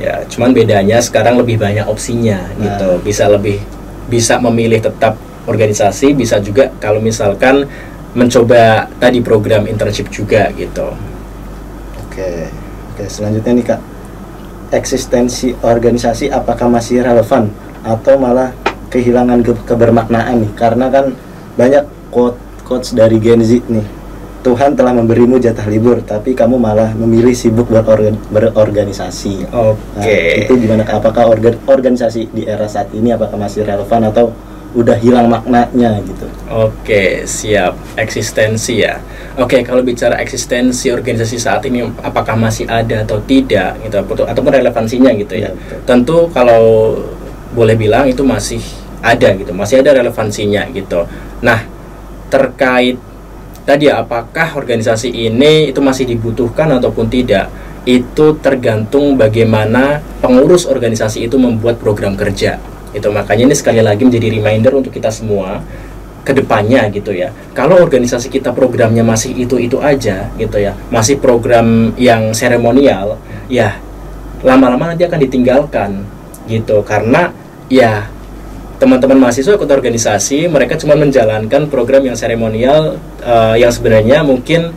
Ya cuman bedanya sekarang lebih banyak opsinya gitu. Bisa memilih tetap organisasi, bisa juga kalau misalkan mencoba tadi program internship juga gitu. Oke, selanjutnya nih Kak, eksistensi organisasi apakah masih relevan atau malah kehilangan kebermaknaan nih? Karena kan banyak quotes dari Gen Z nih, Tuhan telah memberimu jatah libur tapi kamu malah memilih sibuk berorganisasi. Nah, itu gimana Kak? Apakah organisasi di era saat ini apakah masih relevan atau udah hilang maknanya gitu? Oke, siap. Eksistensi ya. Oke, kalau bicara eksistensi organisasi saat ini apakah masih ada atau tidak gitu, ataupun relevansinya gitu ya. Tentu kalau boleh bilang itu masih ada gitu, masih ada relevansinya gitu. Nah, terkait tadi apakah organisasi ini itu masih dibutuhkan ataupun tidak, itu tergantung bagaimana pengurus organisasi itu membuat program kerja. Itu makanya ini sekali lagi menjadi reminder untuk kita semua ke depannya gitu ya. Kalau organisasi kita programnya masih itu aja gitu ya, masih program yang seremonial, ya lama-lama nanti akan ditinggalkan gitu. Karena ya teman-teman mahasiswa ikut organisasi, mereka cuma menjalankan program yang seremonial yang sebenarnya mungkin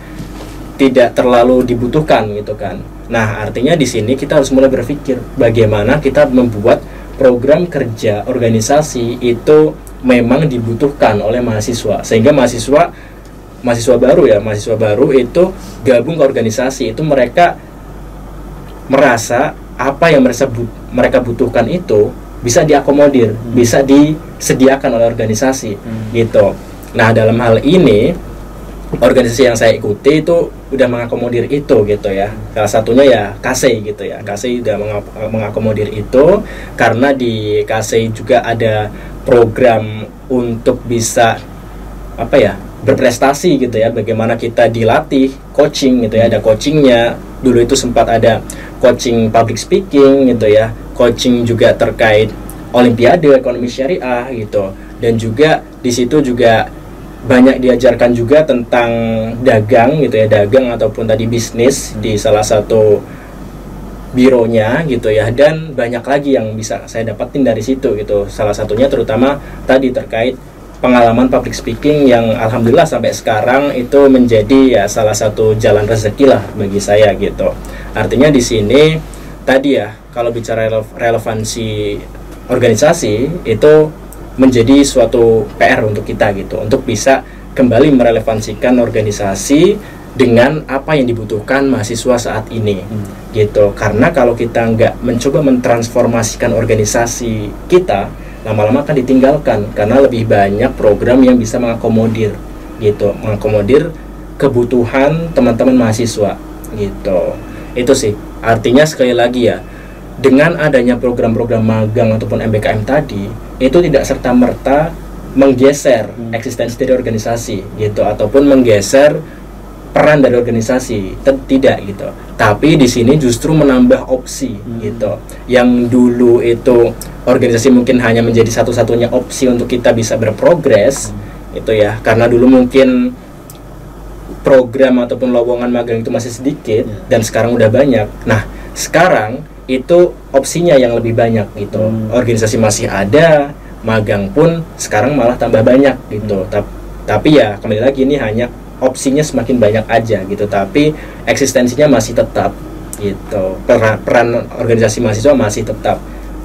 tidak terlalu dibutuhkan gitu kan. Nah, artinya di sini kita harus mulai berpikir bagaimana kita membuat program kerja organisasi itu memang dibutuhkan oleh mahasiswa, sehingga mahasiswa baru itu gabung ke organisasi itu mereka merasa apa yang mereka butuhkan itu bisa diakomodir, bisa disediakan oleh organisasi gitu. Nah, dalam hal ini organisasi yang saya ikuti itu udah mengakomodir itu gitu ya. Salah satunya ya KSEI gitu ya. KSEI udah mengakomodir itu karena di KSEI juga ada program untuk bisa berprestasi gitu ya. Bagaimana kita dilatih coaching gitu ya. Ada coachingnya. Dulu itu sempat ada coaching public speaking gitu ya. Coaching juga terkait Olimpiade Ekonomi Syariah gitu. Dan juga di situ juga banyak diajarkan juga tentang dagang gitu ya, dagang ataupun tadi bisnis di salah satu bironya gitu ya, dan banyak lagi yang bisa saya dapatin dari situ gitu. Salah satunya terutama tadi terkait pengalaman public speaking yang alhamdulillah sampai sekarang itu menjadi ya salah satu jalan rezeki lah bagi saya gitu. Artinya di sini tadi ya, kalau bicara relevansi organisasi itu menjadi suatu PR untuk kita gitu, untuk bisa kembali merelevansikan organisasi dengan apa yang dibutuhkan mahasiswa saat ini gitu. Karena kalau kita nggak mencoba mentransformasikan organisasi kita, lama-lama akan ditinggalkan karena lebih banyak program yang bisa mengakomodir gitu, mengakomodir kebutuhan teman-teman mahasiswa gitu. Itu sih artinya, sekali lagi ya, dengan adanya program-program magang ataupun MBKM tadi, itu tidak serta-merta menggeser eksistensi dari organisasi gitu, ataupun menggeser peran dari organisasi, tidak gitu. Tapi di sini justru menambah opsi gitu. Yang dulu itu organisasi mungkin hanya menjadi satu-satunya opsi untuk kita bisa berprogres itu ya, karena dulu mungkin program ataupun lowongan magang itu masih sedikit dan sekarang udah banyak. Nah, sekarang itu opsinya yang lebih banyak gitu. Organisasi masih ada, magang pun sekarang malah tambah banyak gitu. Tapi ya kembali lagi, ini hanya opsinya semakin banyak aja gitu, tapi eksistensinya masih tetap gitu. Peran organisasi mahasiswa masih tetap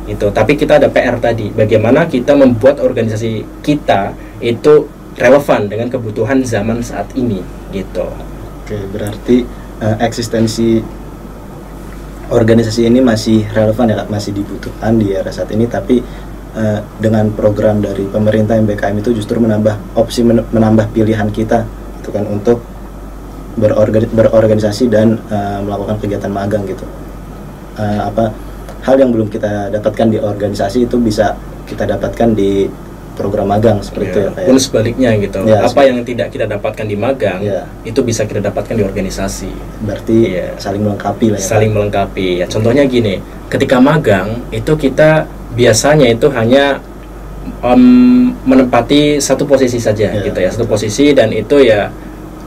gitu. Tapi kita ada PR tadi, bagaimana kita membuat organisasi kita itu relevan dengan kebutuhan zaman saat ini gitu. Oke, berarti eksistensi organisasi ini masih relevan ya Kak, masih dibutuhkan di era saat ini. Tapi dengan program dari pemerintah MBKM itu justru menambah opsi, menambah pilihan kita itu kan untuk berorganisasi dan melakukan kegiatan magang gitu. Apa hal yang belum kita dapatkan di organisasi itu bisa kita dapatkan di program magang seperti itu ya Pak. Pun sebaliknya gitu. Apa yang tidak kita dapatkan di magang itu bisa kita dapatkan di organisasi. Berarti saling melengkapi lah ya. Saling melengkapi. Ya, contohnya gini, ketika magang itu kita biasanya itu hanya menempati satu posisi saja gitu ya, satu posisi, dan itu ya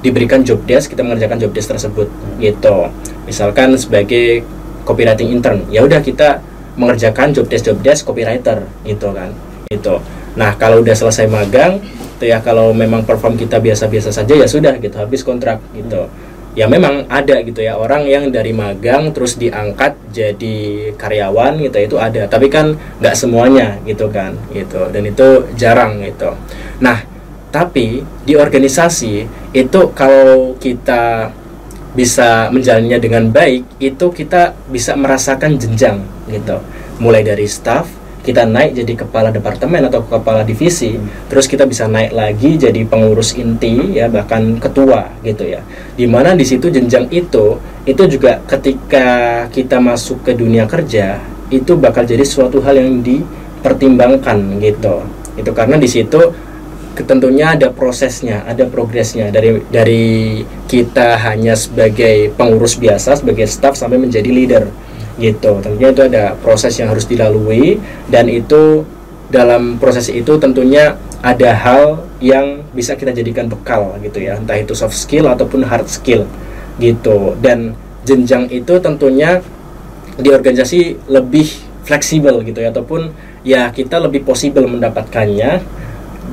diberikan job desk, kita mengerjakan job desk tersebut gitu. Misalkan sebagai copywriting intern, ya udah kita mengerjakan job desk copywriter gitu kan. Itu. Nah, kalau udah selesai magang itu ya, kalau memang perform kita biasa-biasa saja ya sudah gitu, habis kontrak gitu. Ya memang ada gitu ya orang yang dari magang terus diangkat jadi karyawan gitu, itu ada, tapi kan nggak semuanya gitu kan gitu, dan itu jarang gitu. Nah, tapi di organisasi itu kalau kita bisa menjalannya dengan baik, itu kita bisa merasakan jenjang gitu, mulai dari staff kita naik jadi kepala departemen atau kepala divisi, terus kita bisa naik lagi jadi pengurus inti ya, bahkan ketua gitu ya. Dimana di situ jenjang itu juga ketika kita masuk ke dunia kerja itu bakal jadi suatu hal yang dipertimbangkan gitu. Itu karena di situ tentunya ada prosesnya, ada progresnya dari kita hanya sebagai pengurus biasa, sebagai staff sampai menjadi leader gitu. Tentunya itu ada proses yang harus dilalui, dan itu dalam proses itu tentunya ada hal yang bisa kita jadikan bekal gitu ya, entah itu soft skill ataupun hard skill gitu. Dan jenjang itu tentunya di organisasi lebih fleksibel gitu ya, ataupun ya kita lebih possible mendapatkannya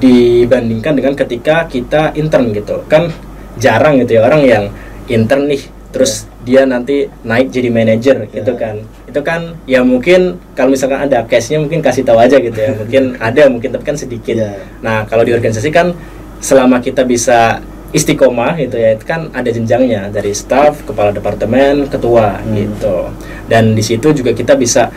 dibandingkan dengan ketika kita intern gitu. Kan jarang gitu ya orang yang intern nih terus dia nanti naik jadi manajer gitu kan. Itu kan ya mungkin kalau misalkan ada case-nya mungkin kasih tahu aja gitu ya. Mungkin ada, mungkin tapi kan sedikit. Nah, kalau di organisasi kan selama kita bisa istiqomah gitu ya, itu kan ada jenjangnya dari staff, kepala departemen, ketua gitu. Dan di situ juga kita bisa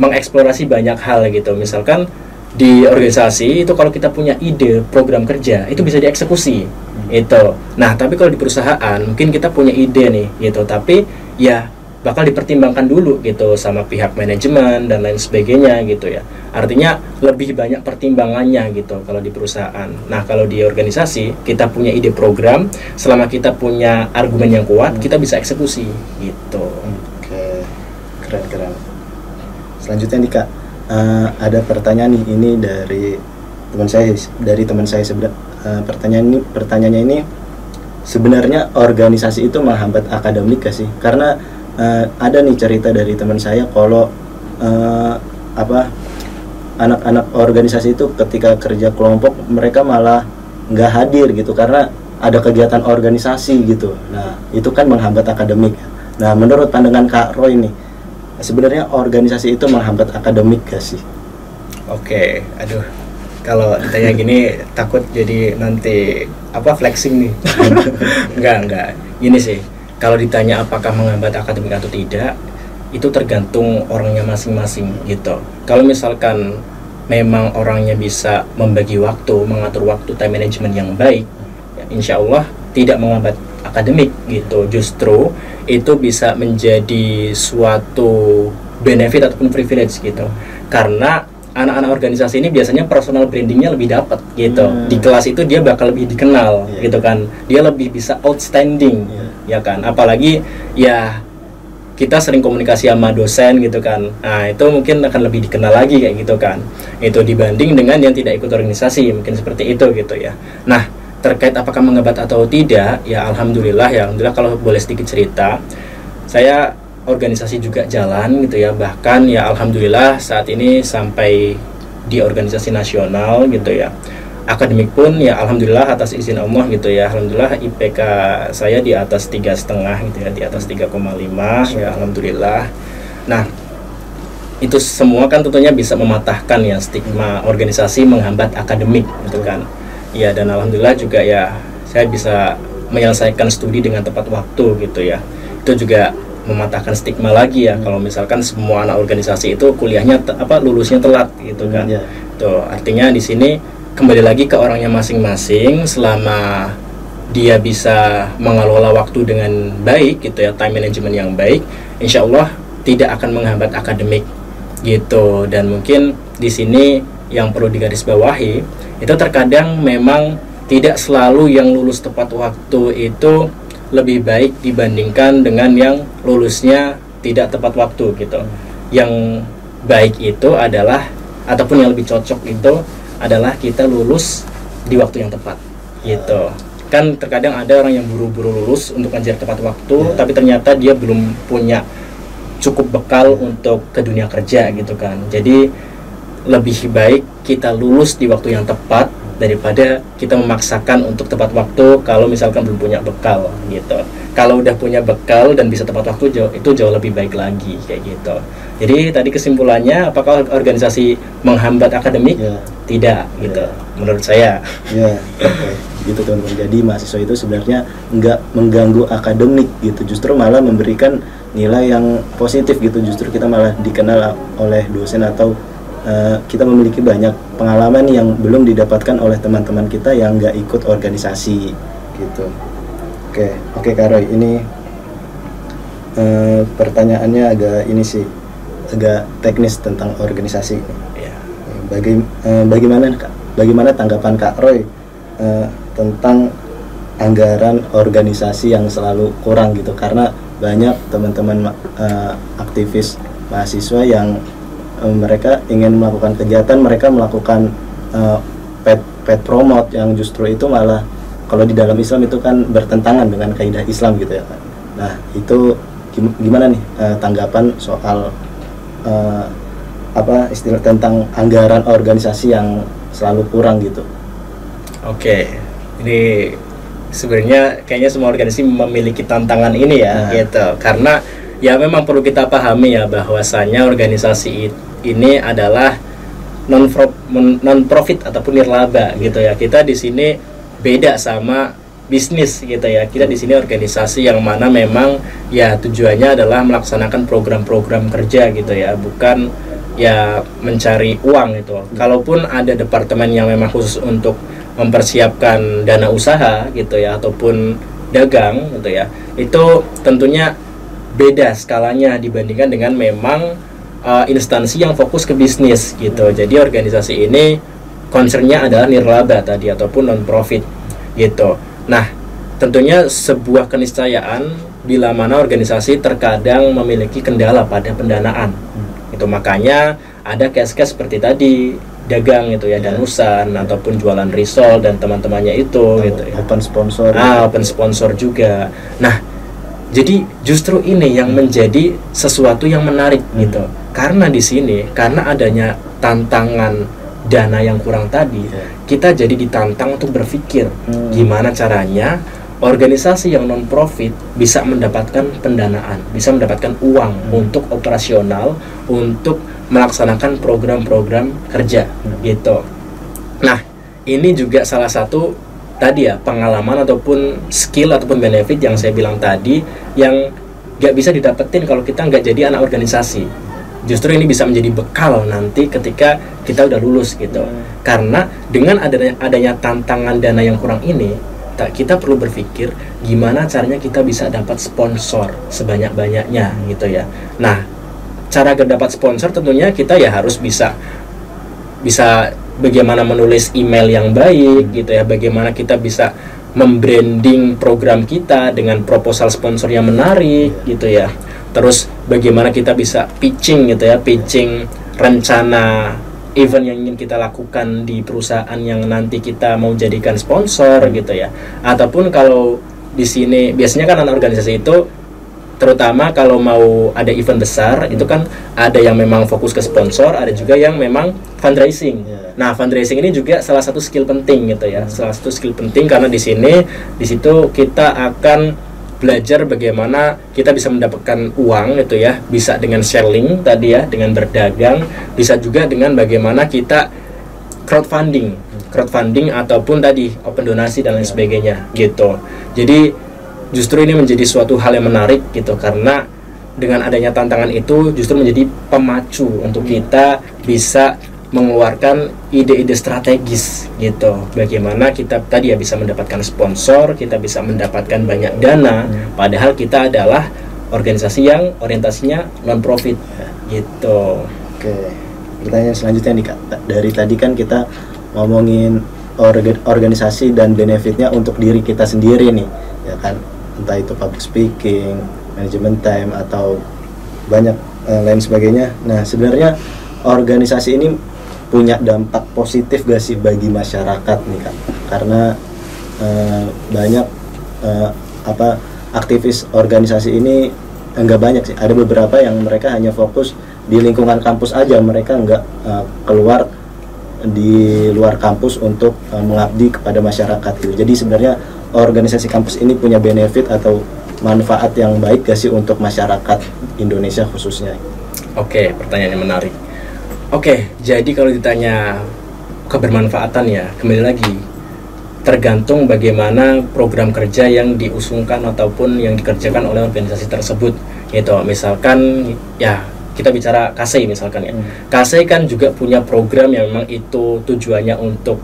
mengeksplorasi banyak hal gitu. Misalkan di organisasi itu kalau kita punya ide program kerja itu bisa dieksekusi itu. Nah, tapi kalau di perusahaan mungkin kita punya ide nih gitu, tapi ya bakal dipertimbangkan dulu gitu sama pihak manajemen dan lain sebagainya gitu ya. Artinya lebih banyak pertimbangannya gitu kalau di perusahaan. Nah, kalau di organisasi kita punya ide program, selama kita punya argumen yang kuat, kita bisa eksekusi gitu. Oke, keren. Selanjutnya nih Kak, ada pertanyaan nih, ini dari teman saya sebenarnya. Pertanyaannya ini, sebenarnya organisasi itu menghambat akademik gak sih? Karena ada nih cerita dari teman saya kalau apa anak-anak organisasi itu ketika kerja kelompok mereka malah nggak hadir gitu karena ada kegiatan organisasi gitu. Nah itu kan menghambat akademik. Nah menurut pandangan Kak Roy nih, sebenarnya organisasi itu menghambat akademik gak sih? Oke, aduh, kalau ditanya gini takut jadi nanti apa flexing nih. Enggak. Gini sih, kalau ditanya apakah menghambat akademik atau tidak, itu tergantung orangnya masing-masing gitu. Kalau misalkan memang orangnya bisa membagi waktu, mengatur waktu, time management yang baik, ya, insya Allah tidak menghambat akademik gitu. Justru itu bisa menjadi suatu benefit ataupun privilege gitu. Karena anak-anak organisasi ini biasanya personal brandingnya lebih dapat gitu. Di kelas itu dia bakal lebih dikenal gitu kan. Dia lebih bisa outstanding ya kan. Apalagi ya kita sering komunikasi sama dosen gitu kan. Nah itu mungkin akan lebih dikenal lagi kayak gitu kan. Itu dibanding dengan yang tidak ikut organisasi, mungkin seperti itu gitu ya. Nah terkait apakah menghambat atau tidak, ya alhamdulillah kalau boleh sedikit cerita, saya organisasi juga jalan gitu ya. Bahkan ya alhamdulillah saat ini sampai di organisasi nasional gitu ya. Akademik pun ya alhamdulillah atas izin Allah gitu ya, alhamdulillah IPK saya di atas 3,5 gitu ya, di atas 3,5 ya alhamdulillah. Nah itu semua kan tentunya bisa mematahkan ya stigma organisasi menghambat akademik gitu kan ya. Dan alhamdulillah juga ya saya bisa menyelesaikan studi dengan tepat waktu gitu ya. Itu juga mematahkan stigma lagi ya kalau misalkan semua anak organisasi itu kuliahnya lulusnya telat gitu kan. Tuh artinya di sini kembali lagi ke orangnya masing-masing. Selama dia bisa mengelola waktu dengan baik gitu ya, time management yang baik, insya Allah tidak akan menghambat akademik gitu. Dan mungkin di sini yang perlu digarisbawahi itu terkadang memang tidak selalu yang lulus tepat waktu itu lebih baik dibandingkan dengan yang lulusnya tidak tepat waktu gitu. Yang baik itu adalah ataupun yang lebih cocok itu adalah kita lulus di waktu yang tepat gitu. Kan terkadang ada orang yang buru-buru lulus untuk ngejar tepat waktu, tapi ternyata dia belum punya cukup bekal untuk ke dunia kerja gitu kan. Jadi lebih baik kita lulus di waktu yang tepat daripada kita memaksakan untuk tepat waktu kalau misalkan belum punya bekal gitu. Kalau udah punya bekal dan bisa tepat waktu itu jauh lebih baik lagi kayak gitu. Jadi tadi kesimpulannya, apakah organisasi menghambat akademik? Tidak gitu menurut saya. Gitu teman-teman. Jadi mahasiswa itu sebenarnya nggak mengganggu akademik gitu, justru malah memberikan nilai yang positif gitu. Justru kita malah dikenal oleh dosen atau kita memiliki banyak pengalaman yang belum didapatkan oleh teman-teman kita yang nggak ikut organisasi gitu. Oke Kak Roy, ini pertanyaannya agak teknis tentang organisasi. Bagaimana tanggapan Kak Roy tentang anggaran organisasi yang selalu kurang gitu? Karena banyak teman-teman aktivis mahasiswa yang mereka ingin melakukan kegiatan, mereka melakukan pet promote yang justru itu malah kalau di dalam Islam itu kan bertentangan dengan kaidah Islam gitu ya kan. Nah itu gimana nih tanggapan soal istilah tentang anggaran organisasi yang selalu kurang gitu? Ini sebenarnya kayaknya semua organisasi memiliki tantangan ini ya gitu. Karena ya memang perlu kita pahami ya bahwasanya organisasi ini adalah non-profit ataupun nirlaba gitu ya. Kita di sini beda sama bisnis gitu ya. Kita di sini organisasi yang mana memang ya tujuannya adalah melaksanakan program-program kerja gitu ya, bukan ya mencari uang gitu. Kalaupun ada departemen yang memang khusus untuk mempersiapkan dana usaha gitu ya ataupun dagang gitu ya, itu tentunya beda skalanya dibandingkan dengan memang instansi yang fokus ke bisnis gitu. Jadi organisasi ini concernnya adalah nirlaba tadi ataupun non profit gitu. Nah tentunya sebuah keniscayaan bila mana organisasi terkadang memiliki kendala pada pendanaan itu. Makanya ada case-case seperti tadi dagang gitu ya, danusan ataupun jualan risol dan teman-temannya itu gitu ya. Open sponsor open sponsor juga. Nah Jadi justru ini yang menjadi sesuatu yang menarik gitu. Karena di sini, karena adanya tantangan dana yang kurang tadi, kita jadi ditantang untuk berpikir gimana caranya organisasi yang non profit bisa mendapatkan pendanaan, bisa mendapatkan uang untuk operasional, untuk melaksanakan program-program kerja gitu. Nah, ini juga salah satu tadi ya, pengalaman ataupun skill ataupun benefit yang saya bilang tadi yang gak bisa didapetin kalau kita nggak jadi anak organisasi. Justru ini bisa menjadi bekal nanti ketika kita udah lulus gitu. Karena dengan adanya tantangan dana yang kurang ini, kita perlu berpikir gimana caranya kita bisa dapat sponsor sebanyak-banyaknya gitu ya. Nah, cara dapat sponsor tentunya kita ya harus bisa bagaimana menulis email yang baik gitu ya, bagaimana kita bisa membranding program kita dengan proposal sponsor yang menarik gitu ya. Terus bagaimana kita bisa pitching gitu ya, pitching rencana event yang ingin kita lakukan di perusahaan yang nanti kita mau jadikan sponsor gitu ya. Ataupun kalau di sini biasanya kan anak organisasi itu terutama kalau mau ada event besar itu kan ada yang memang fokus ke sponsor, ada juga yang memang fundraising. Nah, fundraising ini juga salah satu skill penting gitu ya. Salah satu skill penting karena di situ kita akan belajar bagaimana kita bisa mendapatkan uang gitu ya. Bisa dengan selling tadi ya, dengan berdagang, bisa juga dengan bagaimana kita crowdfunding ataupun tadi open donasi dan lain sebagainya gitu. Jadi justru ini menjadi suatu hal yang menarik gitu, karena dengan adanya tantangan itu justru menjadi pemacu untuk kita bisa mengeluarkan ide-ide strategis gitu. Bagaimana kita tadi ya bisa mendapatkan sponsor, kita bisa mendapatkan banyak dana, padahal kita adalah organisasi yang orientasinya non profit gitu. Oke, pertanyaan selanjutnya nih Kak. Dari tadi kan kita ngomongin organisasi dan benefitnya untuk diri kita sendiri nih, ya kan? Entah itu public speaking, management time, atau banyak lain sebagainya. Nah, sebenarnya organisasi ini punya dampak positif gak sih bagi masyarakat nih Kak? Karena banyak aktivis organisasi ini enggak banyak sih. Ada beberapa yang mereka hanya fokus di lingkungan kampus aja, mereka enggak keluar di luar kampus untuk mengabdi kepada masyarakat gitu. Jadi sebenarnya organisasi kampus ini punya benefit atau manfaat yang baik gak sih untuk masyarakat Indonesia khususnya? Oke, pertanyaannya menarik. Oke, jadi kalau ditanya kebermanfaatan ya, kembali lagi tergantung bagaimana program kerja yang diusungkan ataupun yang dikerjakan oleh organisasi tersebut gitu. Misalkan ya kita bicara KASEI misalkan ya. KASEI kan juga punya program yang memang itu tujuannya untuk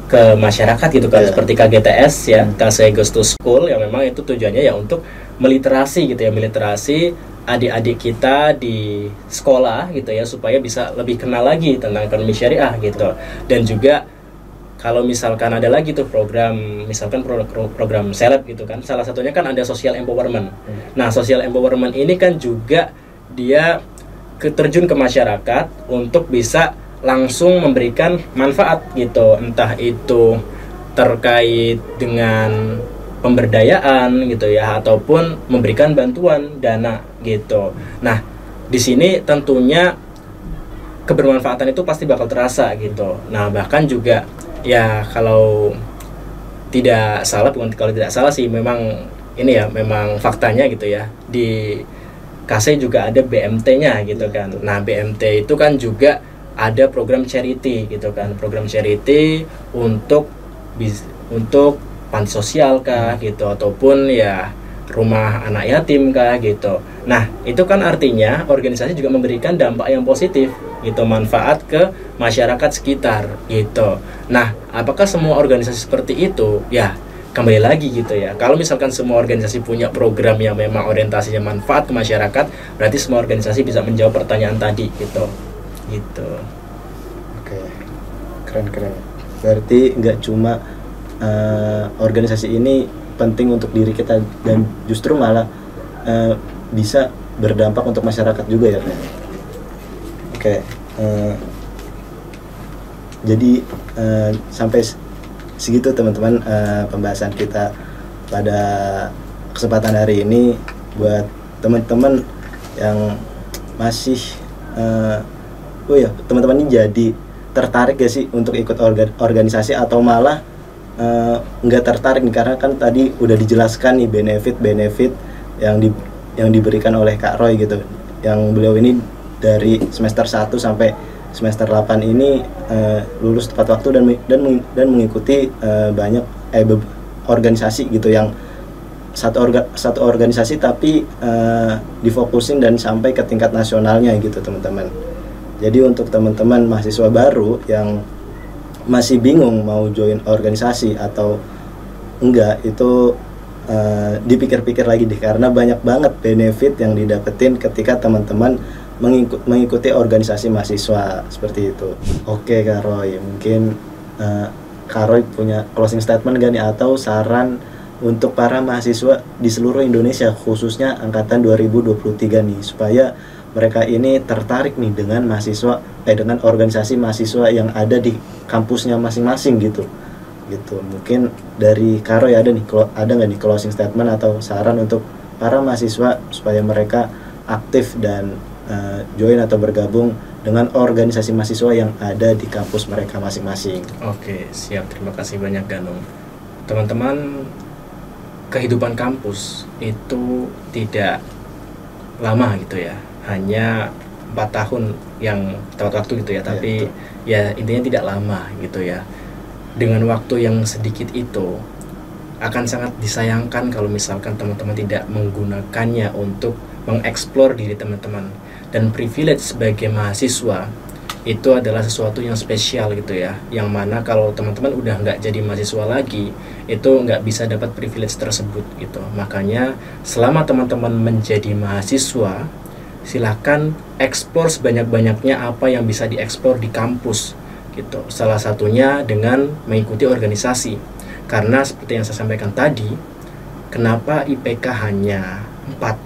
ke masyarakat gitu kan, seperti KGTS ya, KASEI Goes to School, yang memang itu tujuannya ya untuk meliterasi gitu ya, meliterasi adik-adik kita di sekolah gitu ya, supaya bisa lebih kenal lagi tentang ekonomi syariah gitu. Dan juga kalau misalkan ada lagi tuh program, misalkan program seleb gitu kan, salah satunya kan ada social empowerment. Nah, social empowerment ini kan juga dia terjun ke masyarakat untuk bisa langsung memberikan manfaat gitu, entah itu terkait dengan pemberdayaan gitu ya, ataupun memberikan bantuan dana gitu. Nah, di sini tentunya kebermanfaatan itu pasti bakal terasa gitu. Nah, bahkan juga ya kalau tidak salah, kalau tidak salah sih memang ini ya, memang faktanya gitu ya, di KASEI juga ada BMT-nya gitu kan. Nah, BMT itu kan juga ada program charity gitu kan, program charity untuk panti sosial kah gitu, ataupun ya rumah anak yatim kah gitu. Nah, itu kan artinya organisasi juga memberikan dampak yang positif gitu, manfaat ke masyarakat sekitar gitu. Nah, apakah semua organisasi seperti itu? Ya, kembali lagi gitu ya. Kalau misalkan semua organisasi punya program yang memang orientasinya manfaat ke masyarakat, berarti semua organisasi bisa menjawab pertanyaan tadi gitu. Gitu. Oke, keren. Berarti nggak cuma organisasi ini penting untuk diri kita, dan justru malah bisa berdampak untuk masyarakat juga ya. Oke, jadi sampai segitu teman-teman pembahasan kita pada kesempatan hari ini. buat teman-teman yang masih oh ya, teman-teman ini jadi tertarik gak sih untuk ikut organisasi, atau malah nggak tertarik nih, karena kan tadi udah dijelaskan nih benefit yang diberikan oleh Kak Roy gitu, yang beliau ini dari semester 1 sampai semester 8 ini lulus tepat waktu dan mengikuti banyak organisasi gitu, yang satu organisasi tapi difokusin dan sampai ke tingkat nasionalnya gitu teman-teman. Jadi untuk teman-teman mahasiswa baru yang masih bingung mau join organisasi atau enggak, itu dipikir-pikir lagi deh, karena banyak banget benefit yang didapetin ketika teman-teman mengikuti organisasi mahasiswa seperti itu. Oke Kak Roy, mungkin Kak Roy punya closing statement gak nih, atau saran untuk para mahasiswa di seluruh Indonesia, khususnya angkatan 2023 nih, supaya mereka ini tertarik nih dengan dengan organisasi mahasiswa yang ada di kampusnya masing-masing gitu. Mungkin dari Kak Roy ada nggak nih closing statement atau saran untuk para mahasiswa supaya mereka aktif dan join atau bergabung dengan organisasi mahasiswa yang ada di kampus mereka masing-masing. Oke, siap. Terima kasih banyak Ganung. Teman-teman, kehidupan kampus itu tidak lama gitu ya, hanya 4 tahun yang tepat waktu gitu ya, tapi ya intinya tidak lama gitu ya. Dengan waktu yang sedikit itu akan sangat disayangkan kalau misalkan teman-teman tidak menggunakannya untuk mengeksplor diri teman-teman. Dan privilege sebagai mahasiswa itu adalah sesuatu yang spesial gitu ya, yang mana kalau teman-teman udah nggak jadi mahasiswa lagi, itu nggak bisa dapat privilege tersebut gitu. Makanya selama teman-teman menjadi mahasiswa, silakan eksplor sebanyak-banyaknya apa yang bisa dieksplor di kampus gitu. Salah satunya dengan mengikuti organisasi. Karena seperti yang saya sampaikan tadi, kenapa IPK hanya 4?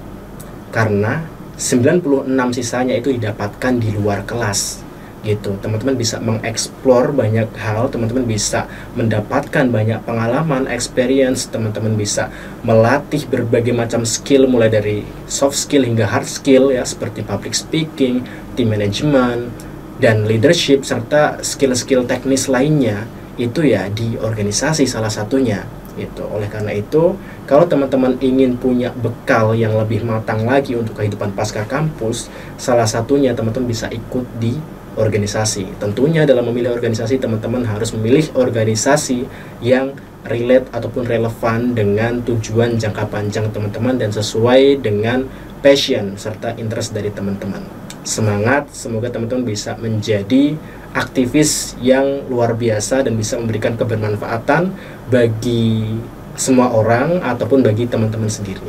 Karena 96 sisanya itu didapatkan di luar kelas gitu. Teman-teman bisa mengeksplor banyak hal, teman-teman bisa mendapatkan banyak pengalaman, experience, teman-teman bisa melatih berbagai macam skill, mulai dari soft skill hingga hard skill ya, seperti public speaking, team management, dan leadership, serta skill-skill teknis lainnya itu ya di organisasi salah satunya gitu. Oleh karena itu, kalau teman-teman ingin punya bekal yang lebih matang lagi untuk kehidupan pasca kampus, salah satunya teman-teman bisa ikut di organisasi. Tentunya dalam memilih organisasi, teman-teman harus memilih organisasi yang relate ataupun relevan dengan tujuan jangka panjang teman-teman dan sesuai dengan passion serta interest dari teman-teman. Semangat, semoga teman-teman bisa menjadi aktivis yang luar biasa dan bisa memberikan kebermanfaatan bagi semua orang ataupun bagi teman-teman sendiri.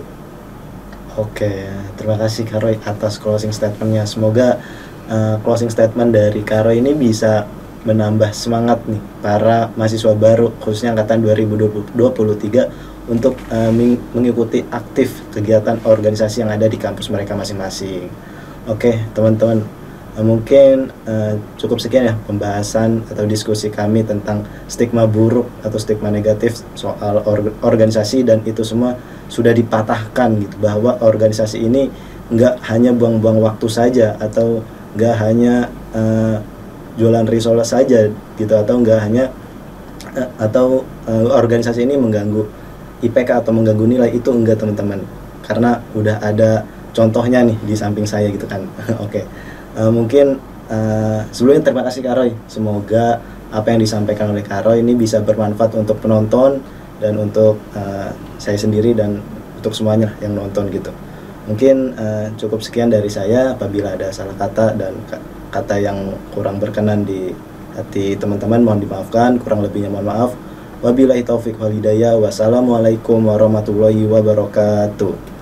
Oke, terima kasih Kak Roy atas closing statementnya. Semoga closing statement dari Kak Roy ini bisa menambah semangat nih para mahasiswa baru, khususnya angkatan 2023 untuk mengikuti aktif kegiatan organisasi yang ada di kampus mereka masing-masing. Oke teman-teman, mungkin cukup sekian ya pembahasan atau diskusi kami tentang stigma buruk atau stigma negatif soal organisasi, dan itu semua sudah dipatahkan gitu, bahwa organisasi ini nggak hanya buang-buang waktu saja, atau nggak hanya jualan risoles saja gitu, atau nggak hanya organisasi ini mengganggu IPK atau mengganggu nilai, itu enggak teman-teman, karena udah ada contohnya nih di samping saya gitu kan. Oke. Mungkin sebelumnya terima kasih Kak Roy, semoga apa yang disampaikan oleh Kak Roy ini bisa bermanfaat untuk penonton dan untuk saya sendiri dan untuk semuanya yang nonton gitu. Mungkin cukup sekian dari saya. Apabila ada salah kata dan kata yang kurang berkenan di hati teman-teman, mohon dimaafkan. Kurang lebihnya mohon maaf. Wabillahi taufik wal hidayah. Wassalamualaikum warahmatullahi wabarakatuh.